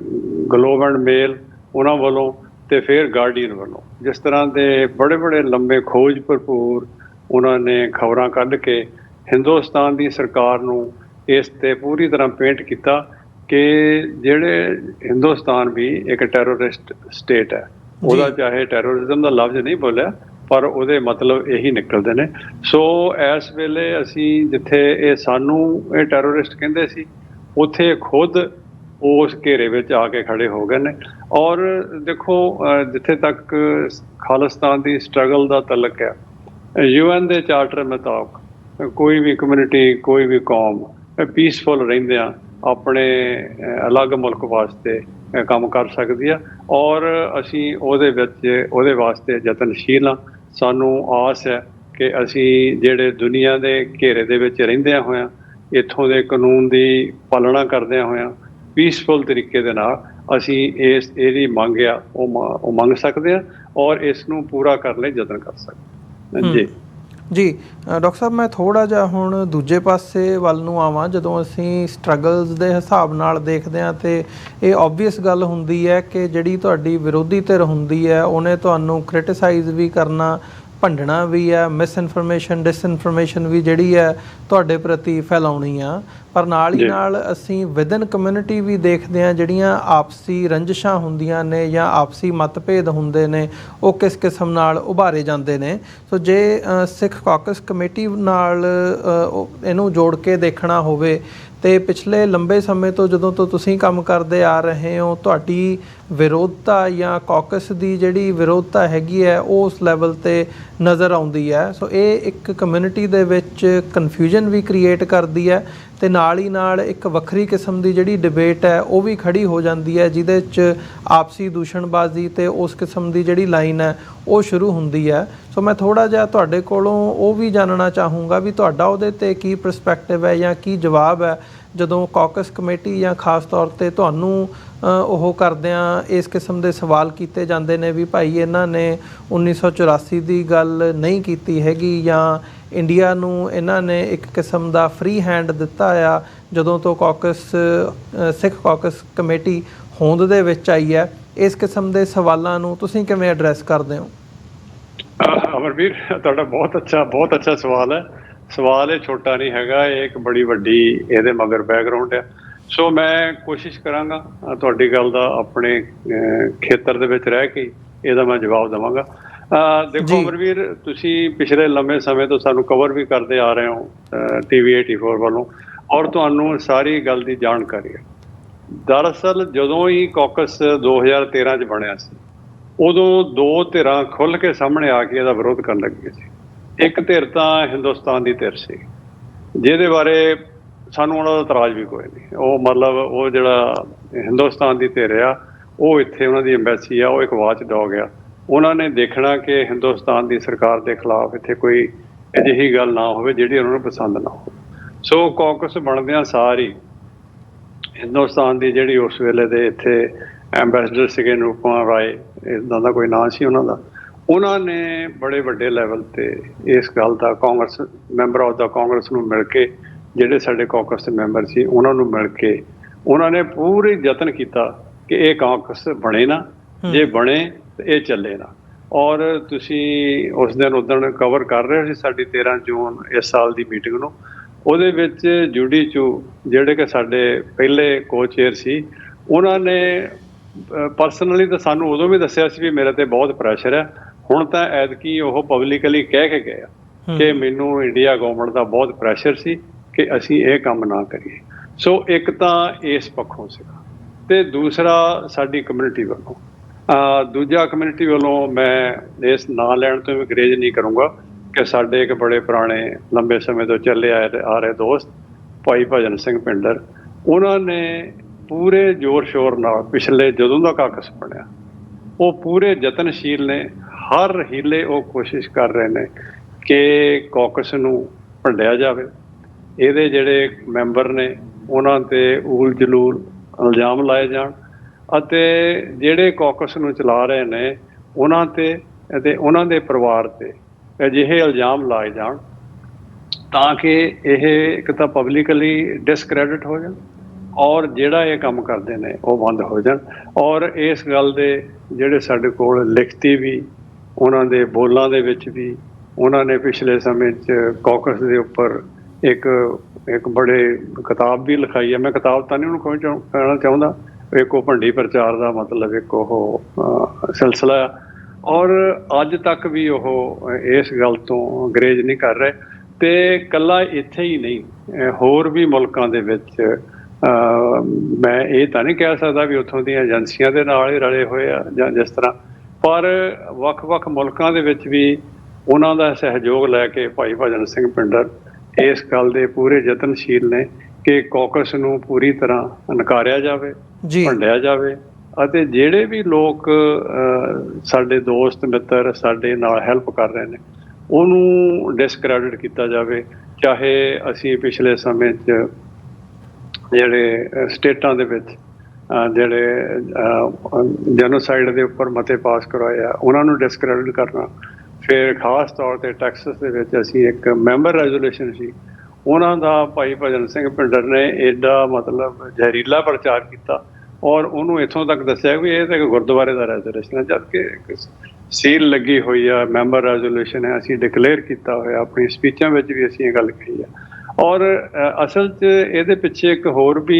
ਗਲੋਬ ਐਂਡ ਮੇਲ ਉਹਨਾਂ ਵੱਲੋਂ ਅਤੇ ਫਿਰ ਗਾਰਡੀਅਨ ਵੱਲੋਂ ਜਿਸ ਤਰ੍ਹਾਂ ਦੇ ਬੜੇ ਲੰਬੇ ਖੋਜ ਭਰਪੂਰ ਉਹਨਾਂ ਨੇ ਖਬਰਾਂ ਕੱਢ ਕੇ ਹਿੰਦੁਸਤਾਨ ਦੀ ਸਰਕਾਰ ਨੂੰ ਇਸ 'ਤੇ ਪੂਰੀ ਤਰ੍ਹਾਂ ਪੇਂਟ ਕੀਤਾ ਕਿ ਜਿਹੜੇ ਹਿੰਦੁਸਤਾਨ ਵੀ ਇੱਕ ਟੈਰੋਰਿਸਟ ਸਟੇਟ ਹੈ। ਉਹਦਾ ਚਾਹੇ ਟੈਰੋਰਿਜ਼ਮ ਦਾ ਲਫ਼ਜ਼ ਨਹੀਂ ਬੋਲਿਆ ਪਰ ਉਹਦੇ ਮਤਲਬ ਇਹੀ ਨਿਕਲਦੇ ਨੇ। ਸੋ ਇਸ ਵੇਲੇ ਅਸੀਂ ਜਿੱਥੇ ਇਹ ਸਾਨੂੰ ਇਹ ਟੈਰੋਰਿਸਟ ਕਹਿੰਦੇ ਸੀ ਉੱਥੇ ਖੁਦ ਉਸ ਘੇਰੇ ਵਿੱਚ ਆ ਕੇ ਖੜੇ ਹੋ ਗਏ ਨੇ। ਔਰ ਦੇਖੋ, ਜਿੱਥੇ ਤੱਕ ਖਾਲਿਸਤਾਨ ਦੀ ਸਟਰਗਲ ਦਾ ਤਲਕ ਹੈ UN ਦੇ ਚਾਰਟਰ ਮੁਤਾਬਕ ਕੋਈ ਵੀ ਕਮਿਊਨਿਟੀ ਕੋਈ ਵੀ ਕੌਮ ਪੀਸਫੁਲ ਰਹਿੰਦਿਆਂ ਆਪਣੇ ਅਲੱਗ ਮੁਲਕ ਵਾਸਤੇ ਕੰਮ ਕਰ ਸਕਦੀ ਆ ਔਰ ਅਸੀਂ ਉਹਦੇ ਵਾਸਤੇ ਯਤਨਸ਼ੀਲ ਹਾਂ। ਸਾਨੂੰ ਆਸ ਹੈ ਕਿ ਅਸੀਂ ਜਿਹੜੇ ਦੁਨੀਆ ਦੇ ਘੇਰੇ ਦੇ ਵਿੱਚ ਰਹਿੰਦਿਆਂ ਹੋਇਆਂ ਇੱਥੋਂ ਦੇ ਕਾਨੂੰਨ ਦੀ ਪਾਲਣਾ ਕਰਦਿਆਂ ਹੋਇਆਂ ਪੀਸਫੁਲ ਤਰੀਕੇ ਦੇ ਨਾਲ ਅਸੀਂ ਇਹਦੀ ਮੰਗ ਆ ਉਹ ਮੰਗ ਸਕਦੇ ਹਾਂ ਔਰ ਇਸ ਨੂੰ ਪੂਰਾ ਕਰਨ ਲਈ ਯਤਨ ਕਰ ਸਕਦੇ। ਜੀ ਡਾਕਟਰ ਸਾਹਿਬ, ਮੈਂ ਥੋੜ੍ਹਾ ਜਿਹਾ ਹੁਣ ਦੂਜੇ ਪਾਸੇ ਵੱਲ ਨੂੰ ਆਵਾਂ। ਜਦੋਂ ਅਸੀਂ ਸਟਰਗਲਸ ਦੇ ਹਿਸਾਬ ਨਾਲ ਦੇਖਦੇ ਹਾਂ ਅਤੇ ਇਹ ਓਬਵੀਅਸ ਗੱਲ ਹੁੰਦੀ ਹੈ ਕਿ ਜਿਹੜੀ ਤੁਹਾਡੀ ਵਿਰੋਧੀ ਧਿਰ ਹੁੰਦੀ ਹੈ ਉਹਨੇ ਤੁਹਾਨੂੰ ਕ੍ਰਿਟੀਸਾਈਜ਼ ਵੀ ਕਰਨਾ, ਭੰਡਣਾ ਵੀ ਹੈ, ਮਿਸਇਨਫੋਰਮੇਸ਼ਨ ਡਿਸਇਨਫੋਰਮੇਸ਼ਨ ਵੀ ਜਿਹੜੀ ਹੈ ਤੁਹਾਡੇ ਪ੍ਰਤੀ ਫੈਲਾਉਣੀ ਆ। ਪਰ ਨਾਲ ਹੀ ਨਾਲ ਅਸੀਂ ਵਿਦਨ ਕਮਿਊਨਿਟੀ ਵੀ ਦੇਖਦੇ ਹਾਂ ਜਿਹੜੀਆਂ ਆਪਸੀ ਰੰਜਿਸ਼ਾਂ ਹੁੰਦੀਆਂ ਨੇ ਜਾਂ ਆਪਸੀ ਮਤਭੇਦ ਹੁੰਦੇ ਨੇ ਉਹ ਕਿਸ ਕਿਸਮ ਨਾਲ ਉਭਾਰੇ ਜਾਂਦੇ ਨੇ। ਸੋ ਜੇ ਸਿੱਖ ਕਾਕਸ ਕਮੇਟੀ ਨਾਲ ਇਹਨੂੰ ਜੋੜ ਕੇ ਦੇਖਣਾ ਹੋਵੇ ਅਤੇ ਪਿਛਲੇ ਲੰਬੇ ਸਮੇਂ ਤੋਂ ਜਦੋਂ ਤੋਂ ਤੁਸੀਂ ਕੰਮ ਕਰਦੇ ਆ ਰਹੇ ਹੋ ਤੁਹਾਡੀ ਵਿਰੋਧਤਾ ਜਾਂ ਕਾਕਸ ਦੀ ਜਿਹੜੀ ਵਿਰੋਧਤਾ ਹੈਗੀ ਹੈ ਉਹ ਉਸ ਲੈਵਲ 'ਤੇ ਨਜ਼ਰ ਆਉਂਦੀ ਹੈ। ਸੋ ਇਹ ਇੱਕ ਕਮਿਊਨਿਟੀ ਦੇ ਵਿੱਚ ਕਨਫਿਊਜ਼ਨ ਵੀ ਕ੍ਰੀਏਟ ਕਰਦੀ ਹੈ ਅਤੇ ਨਾਲ ਹੀ ਨਾਲ ਇੱਕ ਵੱਖਰੀ ਕਿਸਮ ਦੀ ਜਿਹੜੀ ਡਿਬੇਟ ਹੈ ਉਹ ਵੀ ਖੜੀ ਹੋ ਜਾਂਦੀ ਹੈ ਜਿਹਦੇ 'ਚ ਆਪਸੀ ਦੂਸ਼ਣਬਾਜ਼ੀ ਅਤੇ ਉਸ ਕਿਸਮ ਦੀ ਜਿਹੜੀ ਲਾਈਨ ਹੈ ਉਹ ਸ਼ੁਰੂ ਹੁੰਦੀ ਹੈ। ਸੋ ਮੈਂ ਥੋੜ੍ਹਾ ਜਿਹਾ ਤੁਹਾਡੇ ਕੋਲੋਂ ਉਹ ਵੀ ਜਾਣਨਾ ਚਾਹੂੰਗਾ ਵੀ ਤੁਹਾਡਾ ਉਹਦੇ 'ਤੇ ਕੀ ਪਰਸਪੈਕਟਿਵ ਹੈ ਜਾਂ ਕੀ ਜਵਾਬ ਹੈ ਜਦੋਂ ਕਾਕਸ ਕਮੇਟੀ ਜਾਂ ਖਾਸ ਤੌਰ 'ਤੇ ਤੁਹਾਨੂੰ ਉਹ ਕਰਦਿਆਂ ਇਸ ਕਿਸਮ ਦੇ ਸਵਾਲ ਕੀਤੇ ਜਾਂਦੇ ਨੇ ਵੀ ਭਾਈ ਇਹਨਾਂ ਨੇ 1984 ਦੀ ਗੱਲ ਨਹੀਂ ਕੀਤੀ ਹੈਗੀ, ਜਾਂ ਇੰਡੀਆ ਨੂੰ ਇਹਨਾਂ ਨੇ ਇੱਕ ਕਿਸਮ ਦਾ ਫ੍ਰੀ ਹੈਂਡ ਦਿੱਤਾ ਆ ਜਦੋਂ ਤੋਂ ਸਿੱਖ ਕਾਕਸ ਕਮੇਟੀ ਹੋਂਦ ਦੇ ਵਿੱਚ ਆਈ ਹੈ, ਇਸ ਕਿਸਮ ਦੇ ਸਵਾਲਾਂ ਨੂੰ ਤੁਸੀਂ ਕਿਵੇਂ ਐਡਰੈਸ ਕਰਦੇ ਹੋ? ਅਮਰਵੀਰ, ਤੁਹਾਡਾ ਬਹੁਤ ਅੱਛਾ ਸਵਾਲ ਹੈ। ਸਵਾਲ ਇਹ ਛੋਟਾ ਨਹੀਂ ਹੈਗਾ, ਇਹ ਇੱਕ ਬੜੀ ਵੱਡੀ ਇਹਦੇ ਮਗਰ ਬੈਕਗਰਾਉਂਡ ਹੈ। ਸੋ ਮੈਂ ਕੋਸ਼ਿਸ਼ ਕਰਾਂਗਾ ਤੁਹਾਡੀ ਗੱਲ ਦਾ ਆਪਣੇ ਖੇਤਰ ਦੇ ਵਿੱਚ ਰਹਿ ਕੇ ਇਹਦਾ ਮੈਂ ਜਵਾਬ ਦੇਵਾਂਗਾ। ਦੇਖੋ ਅਮਰਵੀਰ, ਤੁਸੀਂ ਪਿਛਲੇ ਲੰਮੇ ਸਮੇਂ ਤੋਂ ਸਾਨੂੰ ਕਵਰ ਵੀ ਕਰਦੇ ਆ ਰਹੇ ਹੋ TV 84 ਵੱਲੋਂ, ਔਰ ਤੁਹਾਨੂੰ ਸਾਰੀ ਗੱਲ ਦੀ ਜਾਣਕਾਰੀ ਹੈ। ਦਰਅਸਲ ਜਦੋਂ ਹੀ ਕਾਕਸ 2013 'ਚ ਬਣਿਆ ਸੀ, ਉਦੋਂ ਦੋ ਧਿਰਾਂ ਖੁੱਲ੍ਹ ਕੇ ਸਾਹਮਣੇ ਆ ਕੇ ਇਹਦਾ ਵਿਰੋਧ ਕਰਨ ਲੱਗੀਆਂ ਸੀ। ਇੱਕ ਧਿਰ ਤਾਂ ਹਿੰਦੁਸਤਾਨ ਦੀ ਧਿਰ ਸੀ, ਜਿਹਦੇ ਬਾਰੇ ਸਾਨੂੰ ਉਹਨਾਂ ਦਾ ਇਤਰਾਜ਼ ਵੀ ਕੋਈ ਨਹੀਂ। ਉਹ ਮਤਲਬ ਉਹ ਜਿਹੜਾ ਹਿੰਦੁਸਤਾਨ ਦੀ ਧਿਰ ਆ, ਉਹ ਇੱਥੇ ਉਹਨਾਂ ਦੀ ਐਮਬੈਸੀ ਆ, ਉਹ ਇੱਕ ਵਾਚ ਡੌਗ ਆ। ਉਹਨਾਂ ਨੇ ਦੇਖਣਾ ਕਿ ਹਿੰਦੁਸਤਾਨ ਦੀ ਸਰਕਾਰ ਦੇ ਖਿਲਾਫ ਇੱਥੇ ਕੋਈ ਅਜਿਹੀ ਗੱਲ ਨਾ ਹੋਵੇ ਜਿਹੜੀ ਉਹਨਾਂ ਨੂੰ ਪਸੰਦ ਨਾ ਹੋਵੇ। ਸੋ ਕਾਕਸ ਬਣਦਿਆਂ ਸਾਰੀ ਹਿੰਦੁਸਤਾਨ ਦੀ ਜਿਹੜੀ ਉਸ ਵੇਲੇ ਦੇ ਇੱਥੇ ਐਂਬੈਸਡਰ ਸੀਗੇ, ਨਿਰੂਪਮਾ ਰਾਏ ਇੱਦਾਂ ਦਾ ਕੋਈ ਨਾਂ ਸੀ ਉਹਨਾਂ ਦਾ, ਉਹਨਾਂ ਨੇ ਬੜੇ ਵੱਡੇ ਲੈਵਲ 'ਤੇ ਇਸ ਗੱਲ ਦਾ ਕਾਂਗਰਸ ਮੈਂਬਰ ਆਫ ਦਾ ਕਾਂਗਰਸ ਨੂੰ ਮਿਲ ਕੇ, ਜਿਹੜੇ ਸਾਡੇ ਕਾਕਸ ਦੇ ਮੈਂਬਰ ਸੀ ਉਹਨਾਂ ਨੂੰ ਮਿਲ ਕੇ, ਉਹਨਾਂ ਨੇ ਪੂਰੇ ਯਤਨ ਕੀਤਾ ਕਿ ਇਹ ਕਾਕਸ ਬਣੇ ਨਾ, ਜੇ ਬਣੇ ਤਾਂ ਇਹ ਚੱਲੇ ਨਾ। ਔਰ ਤੁਸੀਂ ਉਸ ਦਿਨ ਉਦਣ ਕਵਰ ਕਰ ਰਹੇ ਸੀ ਸਾਡੀ 13 ਜੂਨ ਇਸ ਸਾਲ ਦੀ ਮੀਟਿੰਗ ਨੂੰ। ਉਹਦੇ ਵਿੱਚ ਜੂਡੀ ਚੂ, ਜਿਹੜੇ ਕਿ ਸਾਡੇ ਪਹਿਲੇ ਕੋ-ਚੇਅਰ ਸੀ, ਉਹਨਾਂ ਨੇ ਪਰਸਨਲੀ ਤਾਂ ਸਾਨੂੰ ਉਦੋਂ ਵੀ ਦੱਸਿਆ ਸੀ ਵੀ ਮੇਰੇ ਤੇ ਬਹੁਤ ਪ੍ਰੈਸ਼ਰ ਹੈ। ਹੁਣ ਤਾਂ ਐਤਕੀ ਉਹ ਪਬਲਿਕਲੀ ਕਹਿ ਕੇ ਗਏ ਆ ਕਿ ਮੈਨੂੰ ਇੰਡੀਆ ਗਵਰਨਮੈਂਟ ਦਾ ਬਹੁਤ ਪ੍ਰੈਸ਼ਰ ਸੀ ਕਿ ਅਸੀਂ ਇਹ ਕੰਮ ਨਾ ਕਰੀਏ। ਸੋ ਇੱਕ ਤਾਂ ਇਸ ਪੱਖੋਂ ਸੀਗਾ, ਤੇ ਦੂਸਰਾ ਸਾਡੀ ਕਮਿਊਨਿਟੀ ਵੱਲੋਂ। ਦੂਜਾ ਕਮਿਊਨਿਟੀ ਵੱਲੋਂ ਮੈਂ ਇਸ ਨਾਂ ਲੈਣ ਤੋਂ ਵੀ ਗਰੇਜ ਨਹੀਂ ਕਰੂੰਗਾ ਕਿ ਸਾਡੇ ਇੱਕ ਬੜੇ ਪੁਰਾਣੇ ਲੰਬੇ ਸਮੇਂ ਤੋਂ ਚੱਲੇ ਆ ਰਹੇ ਦੋਸਤ ਭਾਈ ਭਜਨ ਸਿੰਘ ਪਿੰਡਰ, ਉਹਨਾਂ ਨੇ ਪੂਰੇ ਜ਼ੋਰ ਸ਼ੋਰ ਨਾਲ ਪਿਛਲੇ ਜਦੋਂ ਦਾ ਕਾਕਸ ਬਣਿਆ, ਉਹ ਪੂਰੇ ਯਤਨਸ਼ੀਲ ਨੇ, ਹਰ ਹੀਲੇ ਉਹ ਕੋਸ਼ਿਸ਼ ਕਰ ਰਹੇ ਨੇ ਕਿ ਕਾਕਸ ਨੂੰ ਭੰਡਿਆ ਜਾਵੇ। ਇਹਦੇ ਜਿਹੜੇ ਮੈਂਬਰ ਨੇ ਉਹਨਾਂ 'ਤੇ ਊਲ ਜਲੂਲ ਇਲਜ਼ਾਮ ਲਾਏ ਜਾਣ, ਅਤੇ ਜਿਹੜੇ ਕਾਕਸ ਨੂੰ ਚਲਾ ਰਹੇ ਨੇ ਉਹਨਾਂ 'ਤੇ ਅਤੇ ਉਹਨਾਂ ਦੇ ਪਰਿਵਾਰ 'ਤੇ ਅਜਿਹੇ ਇਲਜ਼ਾਮ ਲਾਏ ਜਾਣ ਤਾਂ ਕਿ ਇਹ ਇੱਕ ਤਾਂ ਪਬਲਿਕਲੀ ਡਿਸਕ੍ਰੈਡਿਟ ਹੋ ਜਾਣ, ਔਰ ਜਿਹੜਾ ਇਹ ਕੰਮ ਕਰਦੇ ਨੇ ਉਹ ਬੰਦ ਹੋ ਜਾਣ। ਔਰ ਇਸ ਗੱਲ ਦੇ ਜਿਹੜੇ ਸਾਡੇ ਕੋਲ ਲਿਖਤੀ ਵੀ, ਉਹਨਾਂ ਦੇ ਬੋਲਾਂ ਦੇ ਵਿੱਚ ਵੀ, ਉਹਨਾਂ ਨੇ ਪਿਛਲੇ ਸਮੇਂ 'ਚ ਕਾਕਸ ਦੇ ਉੱਪਰ ਇੱਕ ਬੜੇ ਕਿਤਾਬ ਵੀ ਲਿਖਾਈ ਹੈ। ਮੈਂ ਕਿਤਾਬ ਤਾਂ ਨਹੀਂ ਉਹਨੂੰ ਕੋਈ ਕਹਿਣਾ ਚਾਹੁੰਦਾ, ਇੱਕ ਉਹ ਭੰਡੀ ਪ੍ਰਚਾਰ ਦਾ ਮਤਲਬ ਇੱਕ ਉਹ ਸਿਲਸਿਲਾ ਆ, ਔਰ ਅੱਜ ਤੱਕ ਵੀ ਉਹ ਇਸ ਗੱਲ ਤੋਂ ਗਰੇਜ ਨਹੀਂ ਕਰ ਰਹੇ। ਤੇ ਇਕੱਲਾ ਇੱਥੇ ਹੀ ਨਹੀਂ, ਹੋਰ ਵੀ ਮੁਲਕਾਂ ਦੇ ਵਿੱਚ ਮੈਂ ਇਹ ਤਾਂ ਨਹੀਂ ਕਹਿ ਸਕਦਾ ਵੀ ਉੱਥੋਂ ਦੀਆਂ ਏਜੰਸੀਆਂ ਦੇ ਨਾਲ ਹੀ ਰਲੇ ਹੋਏ ਆ ਜਾਂ ਜਿਸ ਤਰ੍ਹਾਂ, ਪਰ ਵੱਖ-ਵੱਖ ਮੁਲਕਾਂ ਦੇ ਵਿੱਚ ਵੀ ਉਹਨਾਂ ਦਾ ਸਹਿਯੋਗ ਲੈ ਕੇ ਭਾਈ ਭਜਨ ਸਿੰਘ ਪਿੰਡਰ ਇਸ ਗੱਲ ਦੇ ਪੂਰੇ ਯਤਨਸ਼ੀਲ ਨੇ ਕਿ ਕਾਕਸ ਨੂੰ ਪੂਰੀ ਤਰ੍ਹਾਂ ਨਕਾਰਿਆ ਜਾਵੇ, ਭੰਡਿਆ ਜਾਵੇ, ਅਤੇ ਜਿਹੜੇ ਵੀ ਲੋਕ ਸਾਡੇ ਦੋਸਤ ਮਿੱਤਰ ਸਾਡੇ ਨਾਲ ਹੈਲਪ ਕਰ ਰਹੇ ਨੇ ਉਹਨੂੰ ਡਿਸਕ੍ਰੈਡਿਟ ਕੀਤਾ ਜਾਵੇ। ਚਾਹੇ ਅਸੀਂ ਪਿਛਲੇ ਸਮੇਂ 'ਚ ਜਿਹੜੇ ਸਟੇਟਾਂ ਦੇ ਵਿੱਚ ਜਿਹੜੇ ਜੈਨੋਸਾਈਡ ਦੇ ਉੱਪਰ ਮਤੇ ਪਾਸ ਕਰਵਾਏ ਆ ਉਹਨਾਂ ਨੂੰ ਡਿਸਕ੍ਰੈਡਿਟ ਕਰਨਾ, ਫਿਰ ਖਾਸ ਤੌਰ 'ਤੇ ਟੈਕਸਸ ਦੇ ਵਿੱਚ ਅਸੀਂ ਇੱਕ ਮੈਂਬਰ ਰੈਜ਼ੋਲੂਸ਼ਨ ਸੀ, ਉਹਨਾਂ ਦਾ ਭਾਈ ਭਜਨ ਸਿੰਘ ਪਿੰਡਰ ਨੇ ਐਡਾ ਮਤਲਬ ਜ਼ਹਿਰੀਲਾ ਪ੍ਰਚਾਰ ਕੀਤਾ, ਔਰ ਉਹਨੂੰ ਇੱਥੋਂ ਤੱਕ ਦੱਸਿਆ ਵੀ ਇਹ ਤਾਂ ਇੱਕ ਗੁਰਦੁਆਰੇ ਦਾ ਰੈਜ਼ੋਲੂਸ਼ਨ ਹੈ, ਜਦ ਕਿ ਇੱਕ ਸੀਲ ਲੱਗੀ ਹੋਈ ਆ, ਮੈਂਬਰ ਰੈਜ਼ੋਲੂਸ਼ਨ ਹੈ, ਅਸੀਂ ਡਿਕਲੇਅਰ ਕੀਤਾ ਹੋਇਆ, ਆਪਣੀ ਸਪੀਚਾਂ ਵਿੱਚ ਵੀ ਅਸੀਂ ਇਹ ਗੱਲ ਕਹੀ ਆ। ਔਰ ਅਸਲ 'ਚ ਇਹਦੇ ਪਿੱਛੇ ਇੱਕ ਹੋਰ ਵੀ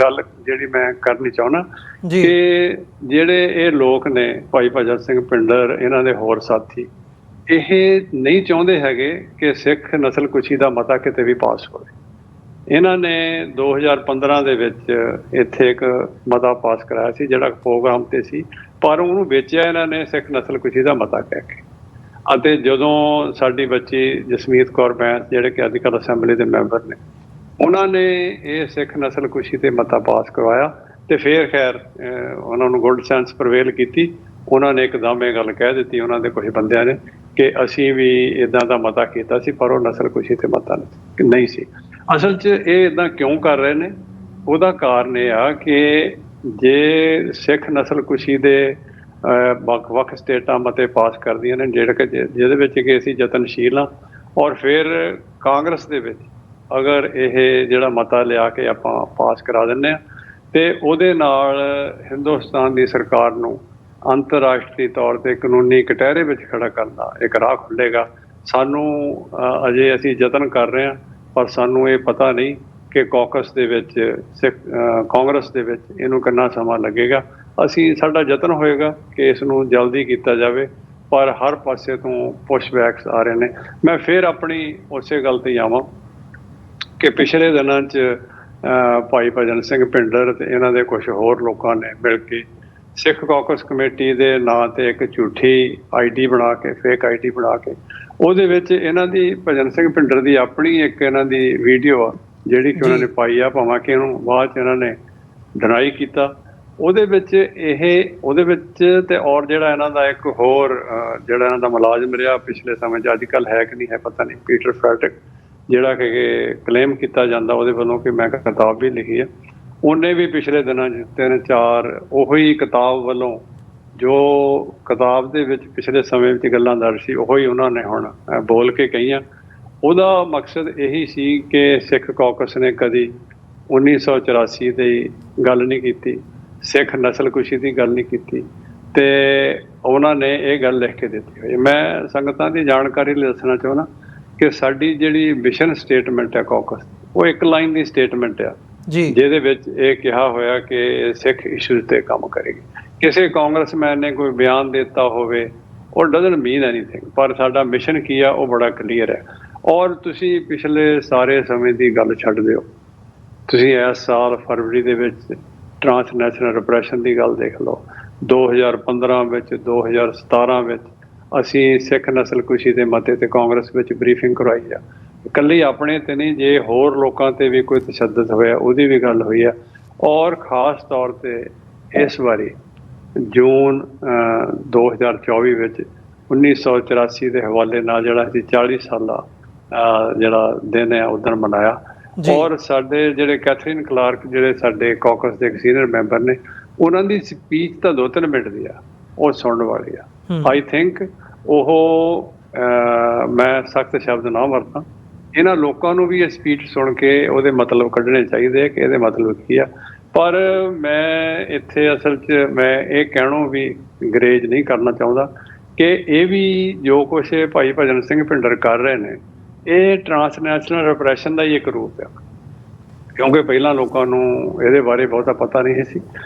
ਗੱਲ ਜਿਹੜੀ ਮੈਂ ਕਰਨੀ ਚਾਹੁੰਦਾ ਕਿ ਜਿਹੜੇ ਇਹ ਲੋਕ ਨੇ ਭਾਈ ਭਜਨ ਸਿੰਘ ਪਿੰਡਰ, ਇਹਨਾਂ ਦੇ ਹੋਰ ਸਾਥੀ, ਇਹ ਨਹੀਂ ਚਾਹੁੰਦੇ ਹੈਗੇ ਕਿ ਸਿੱਖ ਨਸਲਕੁਸ਼ੀ ਦਾ ਮਤਾ ਕਿਤੇ ਵੀ ਪਾਸ ਹੋਵੇ। ਇਹਨਾਂ ਨੇ 2015 ਦੇ ਵਿੱਚ ਇੱਥੇ ਇੱਕ ਮਤਾ ਪਾਸ ਕਰਾਇਆ ਸੀ ਜਿਹੜਾ ਪ੍ਰੋਗਰਾਮ 'ਤੇ ਸੀ, ਪਰ ਉਹਨੂੰ ਵੇਚਿਆ ਇਹਨਾਂ ਨੇ ਸਿੱਖ ਨਸਲਕੁਸ਼ੀ ਦਾ ਮਤਾ ਕਹਿ ਕੇ। ਅਤੇ ਜਦੋਂ ਸਾਡੀ ਬੱਚੀ ਜਸਮੀਤ ਕੌਰ ਬੈਂਸ, ਜਿਹੜੇ ਕਿ ਅੱਜ ਕੱਲ੍ਹ ਅਸੈਂਬਲੀ ਦੇ ਮੈਂਬਰ ਨੇ, ਉਹਨਾਂ ਨੇ ਇਹ ਸਿੱਖ ਨਸਲਕੁਸ਼ੀ 'ਤੇ ਮਤਾ ਪਾਸ ਕਰਵਾਇਆ, ਅਤੇ ਫਿਰ ਖੈਰ ਉਹਨਾਂ ਨੂੰ ਗੁੱਡ ਸੈਂਸ ਪ੍ਰਵੇਲ ਕੀਤੀ। ਉਹਨਾਂ ਨੇ ਇੱਕਦਮ ਇਹ ਗੱਲ ਕਹਿ ਦਿੱਤੀ, ਉਹਨਾਂ ਦੇ ਕੁਝ ਬੰਦਿਆਂ ਨੇ, ਕਿ ਅਸੀਂ ਵੀ ਇੱਦਾਂ ਦਾ ਮਤਾ ਕੀਤਾ ਸੀ ਪਰ ਉਹ ਨਸਲਕੁਸ਼ੀ 'ਤੇ ਮਤਾ ਨਹੀਂ ਸੀ। ਅਸਲ 'ਚ ਇਹ ਇਦਾਂ ਕਿਉਂ ਕਰ ਰਹੇ ਨੇ? ਉਹਦਾ ਕਾਰਨ ਇਹ ਆ ਕਿ ਜੇ ਸਿੱਖ ਨਸਲਕੁਸ਼ੀ ਦੇ ਵੱਖ-ਵੱਖ ਸਟੇਟਾਂ ਮਤੇ ਪਾਸ ਕਰਦੀਆਂ ਨੇ ਜਿਹਦੇ ਵਿੱਚ ਕਿ ਅਸੀਂ ਯਤਨਸ਼ੀਲ ਹਾਂ, ਔਰ ਫਿਰ ਕਾਂਗਰਸ ਦੇ ਵਿੱਚ ਅਗਰ ਇਹ ਜਿਹੜਾ ਮਤਾ ਲਿਆ ਕੇ ਆਪਾਂ ਪਾਸ ਕਰਾ ਦਿੰਦੇ ਹਾਂ ਤੇ ਉਹਦੇ ਨਾਲ ਹਿੰਦੁਸਤਾਨ ਦੀ ਸਰਕਾਰ ਨੂੰ ਅੰਤਰਰਾਸ਼ਟਰੀ ਤੌਰ ਤੇ ਕਾਨੂੰਨੀ ਕਟਹਿਰੇ ਵਿੱਚ ਖੜਾ ਕਰਨ ਦਾ ਇੱਕ ਰਾਹ ਖੁੱਲ੍ਹੇਗਾ। ਸਾਨੂੰ ਅਜੇ ਅਸੀਂ ਯਤਨ ਕਰ ਰਹੇ ਹਾਂ, ਪਰ ਸਾਨੂੰ ਇਹ ਪਤਾ ਨਹੀਂ ਕਿ ਕਾਂਗਰਸ ਦੇ ਵਿੱਚ ਇਹਨੂੰ ਕਿੰਨਾ ਸਮਾਂ ਲੱਗੇਗਾ। ਸਾਡਾ ਯਤਨ ਹੋਏਗਾ ਕਿ ਇਸ ਨੂੰ ਜਲਦੀ ਕੀਤਾ ਜਾਵੇ, ਪਰ ਹਰ ਪਾਸੇ ਤੋਂ ਪੁਸ਼ਬੈਕਸ ਆ ਰਹੇ ਨੇ। ਮੈਂ ਫਿਰ ਆਪਣੀ ਉਸੇ ਗੱਲ ਤੇ ਆਵਾਂ ਕਿ ਪਿਛਲੇ ਦਿਨਾਂ 'ਚ ਭਾਈ ਭਜਨ ਸਿੰਘ ਭਿੰਡਰ ਤੇ ਇਹਨਾਂ ਦੇ ਕੁਝ ਹੋਰ ਲੋਕਾਂ ਨੇ ਮਿਲ ਕੇ ਸਿੱਖ ਕਾਕਸ ਕਮੇਟੀ ਦੇ ਨਾਂ ਤੇ ਇੱਕ ਝੂਠੀ ID ਬਣਾ ਕੇ, ਫੇਕ ID ਬਣਾ ਕੇ, ਉਹਦੇ ਵਿੱਚ ਇਹਨਾਂ ਦੀ ਭਜਨ ਸਿੰਘ ਭਿੰਡਰ ਦੀ ਆਪਣੀ ਇੱਕ ਇਹਨਾਂ ਦੀ ਵੀਡੀਓ ਆ ਜਿਹੜੀ ਕਿ ਉਹਨਾਂ ਨੇ ਪਾਈ ਆ, ਭਾਵੇਂ ਕਿ ਇਹਨੂੰ ਬਾਅਦ 'ਚ ਇਹਨਾਂ ਨੇ ਡਿਨਾਈ ਕੀਤਾ। ਉਹਦੇ ਵਿੱਚ ਤੇ ਔਰ ਜਿਹੜਾ ਇਹਨਾਂ ਦਾ ਇੱਕ ਹੋਰ ਜਿਹੜਾ ਇਹਨਾਂ ਦਾ ਮੁਲਾਜ਼ਮ ਰਿਹਾ ਪਿਛਲੇ ਸਮੇਂ 'ਚ, ਅੱਜ ਕੱਲ੍ਹ ਹੈ ਕਿ ਨਹੀਂ ਹੈ ਪਤਾ ਨਹੀਂ, ਪੀਟਰ ਫੈਟਿਕ, ਜਿਹੜਾ ਕਿ ਕਲੇਮ ਕੀਤਾ ਜਾਂਦਾ ਉਹਦੇ ਵੱਲੋਂ ਕਿ ਮੈਂ ਕਿਤਾਬ ਵੀ ਲਿਖੀ ਆ, ਉਹਨੇ ਵੀ ਪਿਛਲੇ ਦਿਨਾਂ 'ਚ 3-4 ਉਹੀ ਕਿਤਾਬ ਵੱਲੋਂ ਜੋ ਕਿਤਾਬ ਦੇ ਵਿੱਚ ਪਿਛਲੇ ਸਮੇਂ ਵਿੱਚ ਗੱਲਾਂ ਦਰਜ ਸੀ ਉਹੀ ਉਹਨਾਂ ਨੇ ਹੁਣ ਬੋਲ ਕੇ ਕਹੀਆਂ। ਉਹਦਾ ਮਕਸਦ ਇਹੀ ਸੀ ਕਿ ਸਿੱਖ ਕਾਕਸ ਨੇ ਕਦੀ 1984 ਦੀ ਗੱਲ ਨਹੀਂ ਕੀਤੀ, ਸਿੱਖ ਨਸਲਕੁਸ਼ੀ ਦੀ ਗੱਲ ਨਹੀਂ ਕੀਤੀ, ਤੇ ਉਹਨਾਂ ਨੇ ਇਹ ਗੱਲ ਲਿਖ ਕੇ ਦਿੱਤੀ ਹੋਈ। ਮੈਂ ਸੰਗਤਾਂ ਦੀ ਜਾਣਕਾਰੀ ਲਈ ਦੱਸਣਾ ਚਾਹੁੰਦਾ ਕਿ ਸਾਡੀ ਜਿਹੜੀ ਮਿਸ਼ਨ ਸਟੇਟਮੈਂਟ ਹੈ ਕਾਕਸ, ਉਹ ਇੱਕ ਲਾਈਨ ਦੀ ਸਟੇਟਮੈਂਟ ਆ ਜਿਹਦੇ ਵਿੱਚ ਇਹ ਕਿਹਾ ਹੋਇਆ ਕਿ ਸਿੱਖ ਇਸ਼ੂਜ਼ ਤੇ ਕੰਮ ਕਰੇਗੀ। ਕਿਸੇ ਕਾਂਗਰਸਮੈਨ ਨੇ ਕੋਈ ਬਿਆਨ ਦਿੱਤਾ ਹੋਵੇ, ਉਹ ਡਜ਼ਨਟ ਮੀਨ ਐਨੀਥਿੰਗ, ਪਰ ਸਾਡਾ ਮਿਸ਼ਨ ਕੀ ਆ ਉਹ ਬੜਾ ਕਲੀਅਰ ਹੈ। ਔਰ ਤੁਸੀਂ ਪਿਛਲੇ ਸਾਰੇ ਸਮੇਂ ਦੀ ਗੱਲ ਛੱਡ ਦਿਓ, ਤੁਸੀਂ ਇਸ ਸਾਲ ਫਰਵਰੀ ਦੇ ਵਿੱਚ ਟਰਾਂਸਨੈਸ਼ਨਲ ਰਿਪਰੈਸ਼ਨ ਦੀ ਗੱਲ ਦੇਖ ਲਓ, 2015 ਵਿੱਚ, 2017 ਵਿੱਚ ਅਸੀਂ ਸਿੱਖ ਨਸਲਕੁਸ਼ੀ ਦੇ ਮਤੇ ਤੇ ਕਾਂਗਰਸ ਵਿੱਚ ਬਰੀਫਿੰਗ ਕਰਵਾਈ ਆ। ਇਕੱਲੀ ਆਪਣੇ ਤੇ ਨਹੀਂ, ਜੇ ਹੋਰ ਲੋਕਾਂ ਤੇ ਵੀ ਕੋਈ ਤਸ਼ੱਦਦ ਹੋਇਆ ਉਹਦੀ ਵੀ ਗੱਲ ਹੋਈ ਆ। ਔਰ ਖ਼ਾਸ ਤੌਰ ਤੇ ਇਸ ਵਾਰੀ ਜੂਨ 2024 ਵਿੱਚ 1984 ਦੇ ਹਵਾਲੇ ਨਾਲ ਜਿਹੜਾ ਅਸੀਂ 40 ਸਾਲਾ ਜਿਹੜਾ ਦਿਨ ਹੈ ਉਦੋਂ ਮਨਾਇਆ। ਔਰ ਸਾਡੇ ਜਿਹੜੇ ਕੈਥਰੀਨ ਕਲਾਰਕ, ਜਿਹੜੇ ਸਾਡੇ ਕਾਕਸ ਦੇ ਸੀਨੀਅਰ ਮੈਂਬਰ ਨੇ, ਉਹਨਾਂ ਦੀ ਸਪੀਚ ਤਾਂ 2-3 ਮਿੰਟ ਦੀ ਆ, ਉਹ ਸੁਣਨ ਵਾਲੀ ਆ। ਆਈ ਥਿੰਕ ਉਹ ਮੈਂ ਸਖਤ ਸ਼ਬਦ ਨਾ ਵਰਤਾਂ, ਇਹਨਾਂ ਲੋਕਾਂ ਨੂੰ ਵੀ ਇਹ ਸਪੀਚ ਸੁਣ ਕੇ ਉਹਦੇ ਮਤਲਬ ਕੱਢਣੇ ਚਾਹੀਦੇ ਕਿ ਇਹਦੇ ਮਤਲਬ ਕੀ ਆ। ਪਰ ਮੈਂ ਇੱਥੇ ਅਸਲ 'ਚ ਮੈਂ ਇਹ ਕਹਿਣੋਂ ਵੀ ਗਰੇਜ ਨਹੀਂ ਕਰਨਾ ਚਾਹੁੰਦਾ ਕਿ ਇਹ ਵੀ ਜੋ ਕੁਛ ਭਾਈ ਭਜਨ ਸਿੰਘ ਭਿੰਡਰ ਕਰ ਰਹੇ ਨੇ, ਇਹ ਟਰਾਂਸਨੈਸ਼ਨਲ ਰਿਪਰੈਸ਼ਨ ਦਾ ਹੀ ਇੱਕ ਰੂਪ ਹੈ, ਕਿਉਂਕਿ ਪਹਿਲਾਂ ਲੋਕਾਂ ਨੂੰ ਇਹਦੇ ਬਾਰੇ ਬਹੁਤਾ ਪਤਾ ਨਹੀਂ ਸੀ।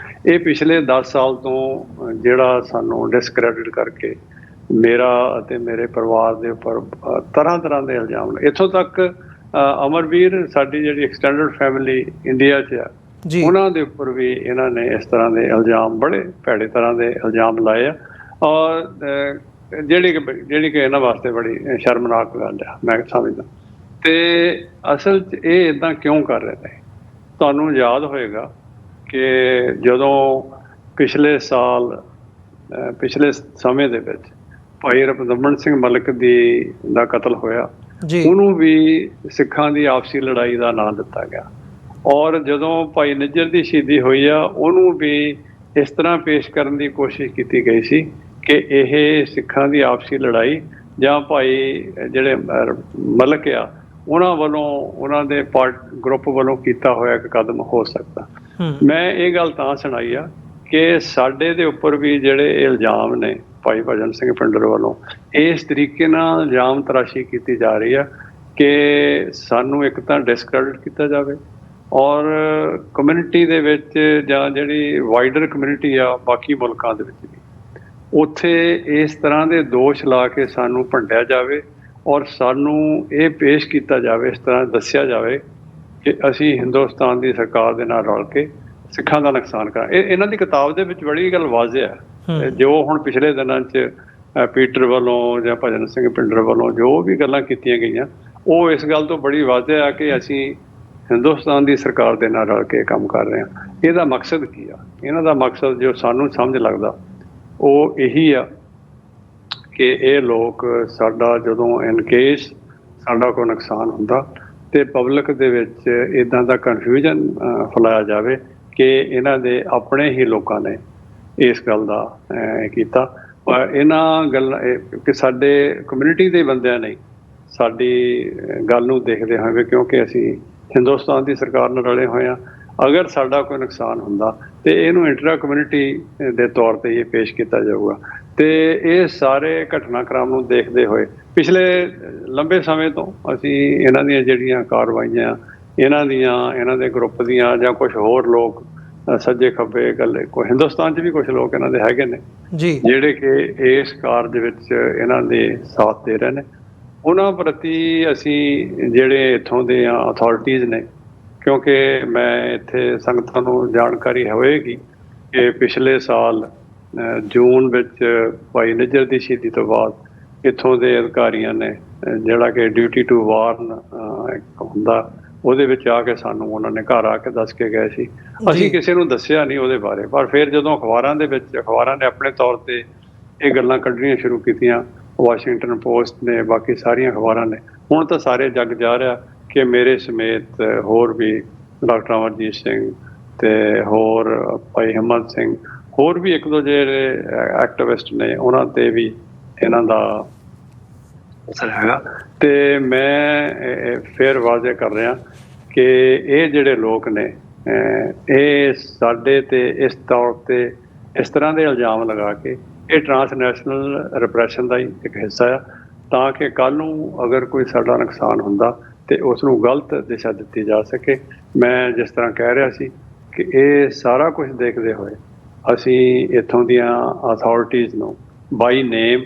ਇਹ ਪਿਛਲੇ 10 ਸਾਲ ਤੋਂ ਜਿਹੜਾ ਸਾਨੂੰ ਡਿਸਕ੍ਰੈਡਿਟ ਕਰਕੇ ਮੇਰਾ ਅਤੇ ਮੇਰੇ ਪਰਿਵਾਰ ਦੇ ਉੱਪਰ ਤਰ੍ਹਾਂ ਦੇ ਇਲਜ਼ਾਮ ਨੇ। ਇੱਥੋਂ ਤੱਕ ਅਮਰਵੀਰ, ਸਾਡੀ ਜਿਹੜੀ ਐਕਸਟੈਂਡਡ ਫੈਮਿਲੀ ਇੰਡੀਆ 'ਚ ਆ, ਉਹਨਾਂ ਦੇ ਉੱਪਰ ਵੀ ਇਹਨਾਂ ਨੇ ਇਸ ਤਰ੍ਹਾਂ ਦੇ ਇਲਜ਼ਾਮ, ਬੜੇ ਭੈੜੇ ਤਰ੍ਹਾਂ ਦੇ ਇਲਜ਼ਾਮ ਲਾਏ ਆ। ਔਰ ਜਿਹੜੀ ਕਿ ਇਹਨਾਂ ਵਾਸਤੇ ਬੜੀ ਸ਼ਰਮਨਾਕ ਗੱਲ ਆ, ਮੈਂ ਸਮਝਦਾ। ਤੇ ਅਸਲ 'ਚ ਇਹ ਇੱਦਾਂ ਕਿਉਂ ਕਰ ਰਹੇ ਨੇ? ਤੁਹਾਨੂੰ ਯਾਦ ਹੋਏਗਾ ਕਿ ਜਦੋਂ ਪਿਛਲੇ ਸਮੇਂ ਦੇ ਵਿੱਚ ਭਾਈ ਰਪਦਮਨ ਸਿੰਘ ਮਲਿਕ ਦਾ ਕਤਲ ਹੋਇਆ, ਉਹਨੂੰ ਵੀ ਸਿੱਖਾਂ ਦੀ ਆਪਸੀ ਲੜਾਈ ਦਾ ਨਾਂ ਦਿੱਤਾ ਗਿਆ। ਔਰ ਜਦੋਂ ਭਾਈ ਨਿੱਜਰ ਦੀ ਸ਼ਹੀਦੀ ਹੋਈ ਆ, ਉਹਨੂੰ ਵੀ ਇਸ ਤਰ੍ਹਾਂ ਪੇਸ਼ ਕਰਨ ਦੀ ਕੋਸ਼ਿਸ਼ ਕੀਤੀ ਗਈ ਸੀ ਕਿ ਇਹ ਸਿੱਖਾਂ ਦੀ ਆਪਸੀ ਲੜਾਈ ਜਾਂ ਭਾਈ ਜਿਹੜੇ ਮਲਿਕ ਆ ਉਹਨਾਂ ਵੱਲੋਂ, ਉਹਨਾਂ ਦੇ ਗਰੁੱਪ ਵੱਲੋਂ ਕੀਤਾ ਹੋਇਆ ਇੱਕ ਕਦਮ ਹੋ ਸਕਦਾ। ਮੈਂ ਇਹ ਗੱਲ ਤਾਂ ਸੁਣਾਈ ਆ ਕਿ ਸਾਡੇ ਦੇ ਉੱਪਰ ਵੀ ਜਿਹੜੇ ਇਲਜ਼ਾਮ ਨੇ ਭਾਈ ਭਜਨ ਸਿੰਘ ਭਿੰਡਰ ਵੱਲੋਂ, ਇਸ ਤਰੀਕੇ ਨਾਲ ਇਲਜ਼ਾਮ ਤਰਾਸ਼ੀ ਕੀਤੀ ਜਾ ਰਹੀ ਆ ਕਿ ਸਾਨੂੰ ਇੱਕ ਤਾਂ ਡਿਸਕ੍ਰੈਡਿਟ ਕੀਤਾ ਜਾਵੇ, ਔਰ ਕਮਿਊਨਿਟੀ ਦੇ ਵਿੱਚ ਜਾਂ ਜਿਹੜੀ ਵਾਈਡਰ ਕਮਿਊਨਿਟੀ ਆ ਬਾਕੀ ਮੁਲਕਾਂ ਦੇ ਵਿੱਚ ਵੀ, ਉੱਥੇ ਇਸ ਤਰ੍ਹਾਂ ਦੇ ਦੋਸ਼ ਲਾ ਕੇ ਸਾਨੂੰ ਭੰਡਿਆ ਜਾਵੇ ਔਰ ਸਾਨੂੰ ਇਹ ਪੇਸ਼ ਕੀਤਾ ਜਾਵੇ, ਇਸ ਤਰ੍ਹਾਂ ਦੱਸਿਆ ਜਾਵੇ ਕਿ ਅਸੀਂ ਹਿੰਦੁਸਤਾਨ ਦੀ ਸਰਕਾਰ ਦੇ ਨਾਲ ਰਲ ਕੇ ਸਿੱਖਾਂ ਦਾ ਨੁਕਸਾਨ ਕਰਾਂ। ਇਹਨਾਂ ਦੀ ਕਿਤਾਬ ਦੇ ਵਿੱਚ ਬੜੀ ਗੱਲ ਵਾਜ਼ਿਹ ਹੈ। ਜੋ ਹੁਣ ਪਿਛਲੇ ਦਿਨਾਂ 'ਚ ਪੀਟਰ ਵੱਲੋਂ ਜਾਂ ਭਜਨ ਸਿੰਘ ਭਿੰਡਰ ਵੱਲੋਂ ਜੋ ਵੀ ਗੱਲਾਂ ਕੀਤੀਆਂ ਗਈਆਂ, ਉਹ ਇਸ ਗੱਲ ਤੋਂ ਬੜੀ ਵਾਜ਼ਿਹ ਆ ਕਿ ਅਸੀਂ ਹਿੰਦੁਸਤਾਨ ਦੀ ਸਰਕਾਰ ਦੇ ਨਾਲ ਰਲ ਕੇ ਕੰਮ ਕਰ ਰਹੇ ਹਾਂ। ਇਹਦਾ ਮਕਸਦ ਕੀ ਆ? ਇਹਨਾਂ ਦਾ ਮਕਸਦ ਜੋ ਸਾਨੂੰ ਸਮਝ ਲੱਗਦਾ ਉਹ ਇਹੀ ਆ ਕਿ ਇਹ ਲੋਕ ਸਾਡਾ, ਜਦੋਂ ਇਨ ਕੇਸ ਸਾਡਾ ਕੋਈ ਨੁਕਸਾਨ ਹੁੰਦਾ ਤੇ ਪਬਲਿਕ ਦੇ ਵਿੱਚ ਇਦਾਂ ਦਾ ਕਨਫਿਊਜ਼ਨ ਫੈਲਾਇਆ ਜਾਵੇ ਕਿ ਇਹਨਾਂ ਦੇ ਆਪਣੇ ਹੀ ਲੋਕਾਂ ਨੇ ਇਸ ਗੱਲ ਦਾ ਕੀਤਾ। ਪਰ ਇਹਨਾਂ ਗੱਲਾਂ ਕਿ ਸਾਡੇ ਕਮਿਊਨਿਟੀ ਦੇ ਬੰਦਿਆਂ ਨੇ ਸਾਡੀ ਗੱਲ ਨੂੰ ਦੇਖਦੇ ਹੋਏ, ਕਿਉਂਕਿ ਅਸੀਂ ਹਿੰਦੁਸਤਾਨ ਦੀ ਸਰਕਾਰ ਨਾਲ ਰਲੇ ਹੋਏ ਹਾਂ, ਅਗਰ ਸਾਡਾ ਕੋਈ ਨੁਕਸਾਨ ਹੁੰਦਾ ਤੇ ਇਹਨੂੰ ਇੰਟਰਾ ਕਮਿਊਨਿਟੀ ਦੇ ਤੌਰ ਤੇ ਇਹ ਪੇਸ਼ ਕੀਤਾ ਜਾਊਗਾ। ਤੇ ਇਹ ਸਾਰੇ ਘਟਨਾਕ੍ਰਮ ਨੂੰ ਦੇਖਦੇ ਹੋਏ ਪਿਛਲੇ ਲੰਬੇ ਸਮੇਂ ਤੋਂ ਅਸੀਂ ਇਹਨਾਂ ਦੀਆਂ ਜਿਹੜੀਆਂ ਕਾਰਵਾਈਆਂ ਇਹਨਾਂ ਦੇ ਗਰੁੱਪ ਦੀਆਂ ਜਾਂ ਕੁਝ ਹੋਰ ਲੋਕ ਸੱਜੇ ਖੱਬੇ ਗੱਲ ਕੋਈ ਹਿੰਦੁਸਤਾਨ 'ਚ ਵੀ ਕੁਝ ਲੋਕ ਇਹਨਾਂ ਦੇ ਹੈਗੇ ਨੇ ਜੀ ਜਿਹੜੇ ਕਿ ਇਸ ਕਾਰਜ ਵਿੱਚ ਇਹਨਾਂ ਦੇ ਸਾਥ ਦੇ ਰਹੇ ਨੇ, ਉਹਨਾਂ ਪ੍ਰਤੀ ਅਸੀਂ ਜਿਹੜੇ ਇੱਥੋਂ ਦੇ ਅਥਾਰਟੀਜ਼ ਨੇ, ਕਿਉਂਕਿ ਮੈਂ ਇੱਥੇ ਸੰਗਤਾਂ ਨੂੰ ਜਾਣਕਾਰੀ ਹੋਵੇਗੀ ਕਿ ਪਿਛਲੇ ਸਾਲ ਜੂਨ ਵਿੱਚ ਭਾਈ ਨਿੱਜਰ ਦੀ ਸ਼ਹੀਦੀ ਤੋਂ ਬਾਅਦ ਇੱਥੋਂ ਦੇ ਅਧਿਕਾਰੀਆਂ ਨੇ ਜਿਹੜਾ ਕਿ ਡਿਊਟੀ ਟੂ ਵਾਰਨ ਹੁੰਦਾ, ਉਹਦੇ ਵਿੱਚ ਆ ਕੇ ਸਾਨੂੰ ਉਹਨਾਂ ਨੇ ਘਰ ਆ ਕੇ ਦੱਸ ਕੇ ਗਏ ਸੀ। ਅਸੀਂ ਕਿਸੇ ਨੂੰ ਦੱਸਿਆ ਨਹੀਂ ਉਹਦੇ ਬਾਰੇ, ਪਰ ਫਿਰ ਜਦੋਂ ਅਖਬਾਰਾਂ ਨੇ ਆਪਣੇ ਤੌਰ ਤੇ ਇਹ ਗੱਲਾਂ ਕੱਢਣੀਆਂ ਸ਼ੁਰੂ ਕੀਤੀਆਂ, ਵਾਸ਼ਿੰਗਟਨ ਪੋਸਟ ਨੇ, ਬਾਕੀ ਸਾਰੀਆਂ ਅਖਬਾਰਾਂ ਨੇ, ਹੁਣ ਤਾਂ ਸਾਰੇ ਜੱਗ ਜਾ ਰਿਹਾ ਕਿ ਮੇਰੇ ਸਮੇਤ ਹੋਰ ਵੀ ਡਾਕਟਰ ਅਮਰਜੀਤ ਸਿੰਘ ਤੇ ਹੋਰ ਭਾਈ ਹਿੰਮਤ ਸਿੰਘ, ਹੋਰ ਵੀ ਇੱਕ ਦੋ ਜਿਹੜੇ ਐਕਟਿਵਿਸਟ ਨੇ, ਉਹਨਾਂ ਤੇ ਵੀ ਇਹਨਾਂ ਦਾ ਅਸਰ ਹੈਗਾ। ਤੇ ਮੈਂ ਫਿਰ ਵਾਅਦਾ ਕਰ ਰਿਹਾ ਕਿ ਇਹ ਜਿਹੜੇ ਲੋਕ ਨੇ ਇਹ ਸਾਡੇ ਤੇ ਇਸ ਤੌਰ ਤੇ ਇਸ ਤਰ੍ਹਾਂ ਦੇ ਇਲਜ਼ਾਮ ਲਗਾ ਕੇ ਇਹ ਟਰਾਂਸਨੈਸ਼ਨਲ ਰਿਪਰੈਸ਼ਨ ਦਾ ਹੀ ਇੱਕ ਹਿੱਸਾ ਆ, ਤਾਂ ਕਿ ਕੱਲ੍ਹ ਨੂੰ ਅਗਰ ਕੋਈ ਸਾਡਾ ਨੁਕਸਾਨ ਹੁੰਦਾ ਤੇ ਉਸ ਨੂੰ ਗਲਤ ਦਿਸ਼ਾ ਦਿੱਤੀ ਜਾ ਸਕੇ। ਮੈਂ ਜਿਸ ਤਰ੍ਹਾਂ ਕਹਿ ਰਿਹਾ ਸੀ ਕਿ ਇਹ ਸਾਰਾ ਕੁਝ ਦੇਖਦੇ ਹੋਏ ਅਸੀਂ ਇੱਥੋਂ ਦੀਆਂ ਅਥਾਰਟੀਜ਼ ਨੂੰ ਬਾਈ ਨੇਮ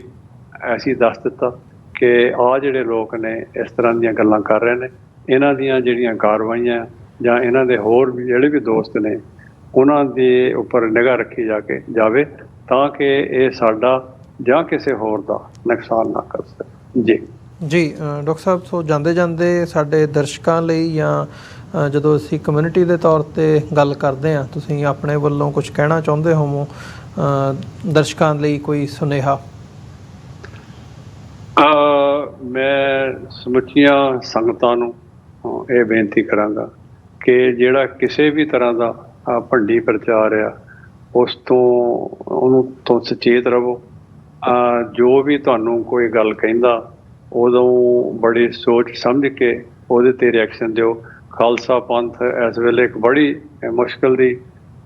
ਅਸੀਂ ਦੱਸ ਦਿੱਤਾ ਕਿ ਆਹ ਜਿਹੜੇ ਲੋਕ ਨੇ ਇਸ ਤਰ੍ਹਾਂ ਦੀਆਂ ਗੱਲਾਂ ਕਰ ਰਹੇ ਨੇ, ਇਹਨਾਂ ਦੀਆਂ ਜਿਹੜੀਆਂ ਕਾਰਵਾਈਆਂ ਜਾਂ ਇਹਨਾਂ ਦੇ ਹੋਰ ਵੀ ਜਿਹੜੇ ਵੀ ਦੋਸਤ ਨੇ ਉਹਨਾਂ ਦੇ ਉੱਪਰ ਨਿਗਾਹ ਰੱਖੀ ਜਾਵੇ ਤਾਂ ਕਿ ਇਹ ਸਾਡਾ ਜਾਂ ਕਿਸੇ ਹੋਰ ਦਾ ਨੁਕਸਾਨ ਨਾ ਕਰ ਸਕੇ। ਜੀ ਡਾਕਟਰ ਸਾਹਿਬ, ਸੋ ਜਾਂਦੇ ਜਾਂਦੇ ਸਾਡੇ ਦਰਸ਼ਕਾਂ ਲਈ ਜਾਂ ਜਦੋਂ ਅਸੀਂ ਕਮਿਊਨਿਟੀ ਦੇ ਤੌਰ ਤੇ ਗੱਲ ਕਰਦੇ ਹਾਂ, ਤੁਸੀਂ ਆਪਣੇ ਵੱਲੋਂ ਕੁਝ ਕਹਿਣਾ ਚਾਹੁੰਦੇ ਹੋਵੋ ਦਰਸ਼ਕਾਂ ਲਈ ਕੋਈ ਸੁਨੇਹਾ? ਮੈਂ ਸਮੁੱਚੀਆਂ ਸੰਗਤਾਂ ਨੂੰ ਇਹ ਬੇਨਤੀ ਕਰਾਂਗਾ ਕਿ ਜਿਹੜਾ ਕਿਸੇ ਵੀ ਤਰ੍ਹਾਂ ਦਾ ਭੰਡੀ ਪ੍ਰਚਾਰ ਆ ਉਸ ਤੋਂ ਸੁਚੇਤ ਰਹੋ। ਜੋ ਵੀ ਤੁਹਾਨੂੰ ਕੋਈ ਗੱਲ ਕਹਿੰਦਾ ਉਦੋਂ ਬੜੀ ਸੋਚ ਸਮਝ ਕੇ ਉਹਦੇ ਤੇ ਰਿਐਕਸ਼ਨ ਦਿਓ। ਖਾਲਸਾ ਪੰਥ ਇਸ ਵੇਲੇ ਇੱਕ ਬੜੀ ਮੁਸ਼ਕਿਲ ਦੀ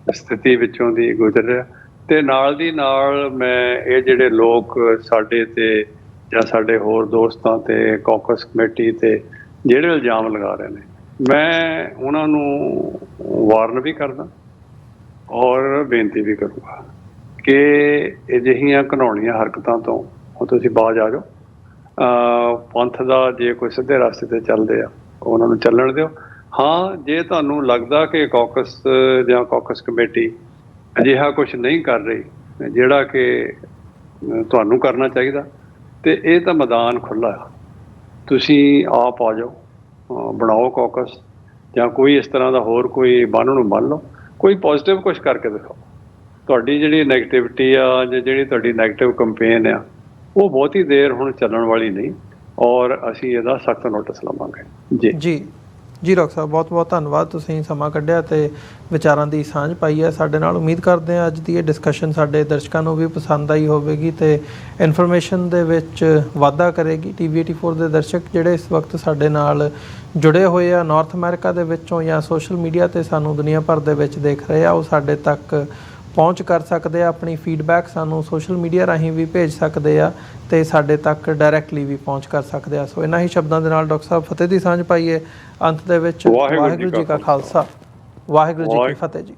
ਸਥਿਤੀ ਵਿੱਚੋਂ ਦੀ ਗੁਜ਼ਰ ਰਿਹਾ, ਤੇ ਨਾਲ ਦੀ ਨਾਲ ਮੈਂ ਇਹ ਜਿਹੜੇ ਲੋਕ ਸਾਡੇ ਤੇ ਜਾਂ ਸਾਡੇ ਹੋਰ ਦੋਸਤਾਂ ਤੇ ਕੌਕਸ ਕਮੇਟੀ ਤੇ ਜਿਹੜੇ ਇਲਜ਼ਾਮ ਲਗਾ ਰਹੇ ਨੇ, ਮੈਂ ਉਹਨਾਂ ਨੂੰ ਵਾਰਨ ਵੀ ਕਰਦਾ ਔਰ ਬੇਨਤੀ ਵੀ ਕਰੂੰਗਾ ਕਿ ਅਜਿਹੀਆਂ ਘਿਨਾਉਣੀਆਂ ਹਰਕਤਾਂ ਤੋਂ ਤੁਸੀਂ ਬਾਜ਼ ਆ ਜਾਓ। ਪੰਥ ਦਾ ਜੇ ਕੋਈ ਸਿੱਧੇ ਰਸਤੇ ਤੇ ਚੱਲਦੇ ਆ ਉਹਨਾਂ ਨੂੰ ਚੱਲਣ ਦਿਓ। ਹਾਂ, ਜੇ ਤੁਹਾਨੂੰ ਲੱਗਦਾ ਕਿ ਕੌਕਸ ਜਾਂ ਕੌਕਸ ਕਮੇਟੀ ਅਜਿਹਾ ਕੁਛ ਨਹੀਂ ਕਰ ਰਹੀ ਜਿਹੜਾ ਕਿ ਤੁਹਾਨੂੰ ਕਰਨਾ ਚਾਹੀਦਾ, ਤੇ ਇਹ ਤਾਂ ਮੈਦਾਨ ਖੁੱਲ੍ਹਾ ਆ, ਤੁਸੀਂ ਆਪ ਆ ਜਾਓ, ਬਣਾਓ ਕੌਕਸ ਜਾਂ ਕੋਈ ਇਸ ਤਰ੍ਹਾਂ ਦਾ ਹੋਰ ਕੋਈ ਬੰਨ ਨੂੰ ਬੰਨ ਲਓ, ਕੋਈ ਪੋਜ਼ੀਟਿਵ ਕੁਛ ਕਰਕੇ ਦਿਖਾਓ। ਤੁਹਾਡੀ ਜਿਹੜੀ ਨੈਗੇਟਿਵਿਟੀ ਆ ਜਾਂ ਜਿਹੜੀ ਤੁਹਾਡੀ ਨੈਗੇਟਿਵ ਕੰਪੇਨ ਆ ਉਹ ਬਹੁਤੀ ਦੇਰ ਹੁਣ ਚੱਲਣ ਵਾਲੀ ਨਹੀਂ, ਔਰ ਅਸੀਂ ਇਹਦਾ ਸਖਤ ਨੋਟਿਸ ਲਵਾਂਗੇ। ਜੀ ਡਾਕਟਰ ਸਾਹਿਬ, ਬਹੁਤ ਬਹੁਤ ਧੰਨਵਾਦ, ਤੁਸੀਂ ਸਮਾਂ ਕੱਢਿਆ ਤੇ ਵਿਚਾਰਾਂ ਦੀ ਸਾਂਝ ਪਾਈ ਹੈ ਸਾਡੇ ਨਾਲ। ਉਮੀਦ ਕਰਦੇ ਹਾਂ ਅੱਜ ਦੀ ਇਹ ਡਿਸਕਸ਼ਨ ਸਾਡੇ ਦਰਸ਼ਕਾਂ ਨੂੰ ਵੀ ਪਸੰਦ ਆਈ ਹੋਵੇਗੀ ਤੇ ਇਨਫੋਰਮੇਸ਼ਨ ਦੇ ਵਿੱਚ ਵਾਧਾ ਕਰੇਗੀ। TV84 ਦੇ ਦਰਸ਼ਕ ਜਿਹੜੇ ਇਸ ਵਕਤ ਸਾਡੇ ਨਾਲ ਜੁੜੇ ਹੋਏ ਆ ਨਾਰਥ ਅਮਰੀਕਾ ਦੇ ਵਿੱਚੋਂ ਜਾਂ ਸੋਸ਼ਲ ਮੀਡੀਆ ਤੇ ਸਾਨੂੰ ਦੁਨੀਆ ਭਰ ਦੇ ਵਿੱਚ ਦੇਖ ਰਹੇ ਆ, ਉਹ ਸਾਡੇ ਤੱਕ ਪਹੁੰਚ ਕਰ ਸਕਦੇ ਆ। ਆਪਣੀ ਫੀਡਬੈਕ ਸਾਨੂੰ ਸੋਸ਼ਲ ਮੀਡੀਆ ਰਾਹੀਂ ਵੀ ਭੇਜ ਸਕਦੇ ਆ ਤੇ ਸਾਡੇ ਤੱਕ ਡਾਇਰੈਕਟਲੀ ਵੀ ਪਹੁੰਚ ਕਰ ਸਕਦੇ ਆ। ਸੋ ਇਹਨਾਂ ਹੀ ਸ਼ਬਦਾਂ ਦੇ ਨਾਲ ਡਾਕਟਰ ਸਾਹਿਬ ਫਤਿਹ ਦੀ ਸਾਂਝ ਪਾਈਏ। ਅੰਤ ਦੇ ਵਿੱਚ ਵਾਹਿਗੁਰੂ ਜੀ ਕਾ ਖਾਲਸਾ, ਵਾਹਿਗੁਰੂ ਜੀ ਕੀ ਫਤਿਹ ਜੀ।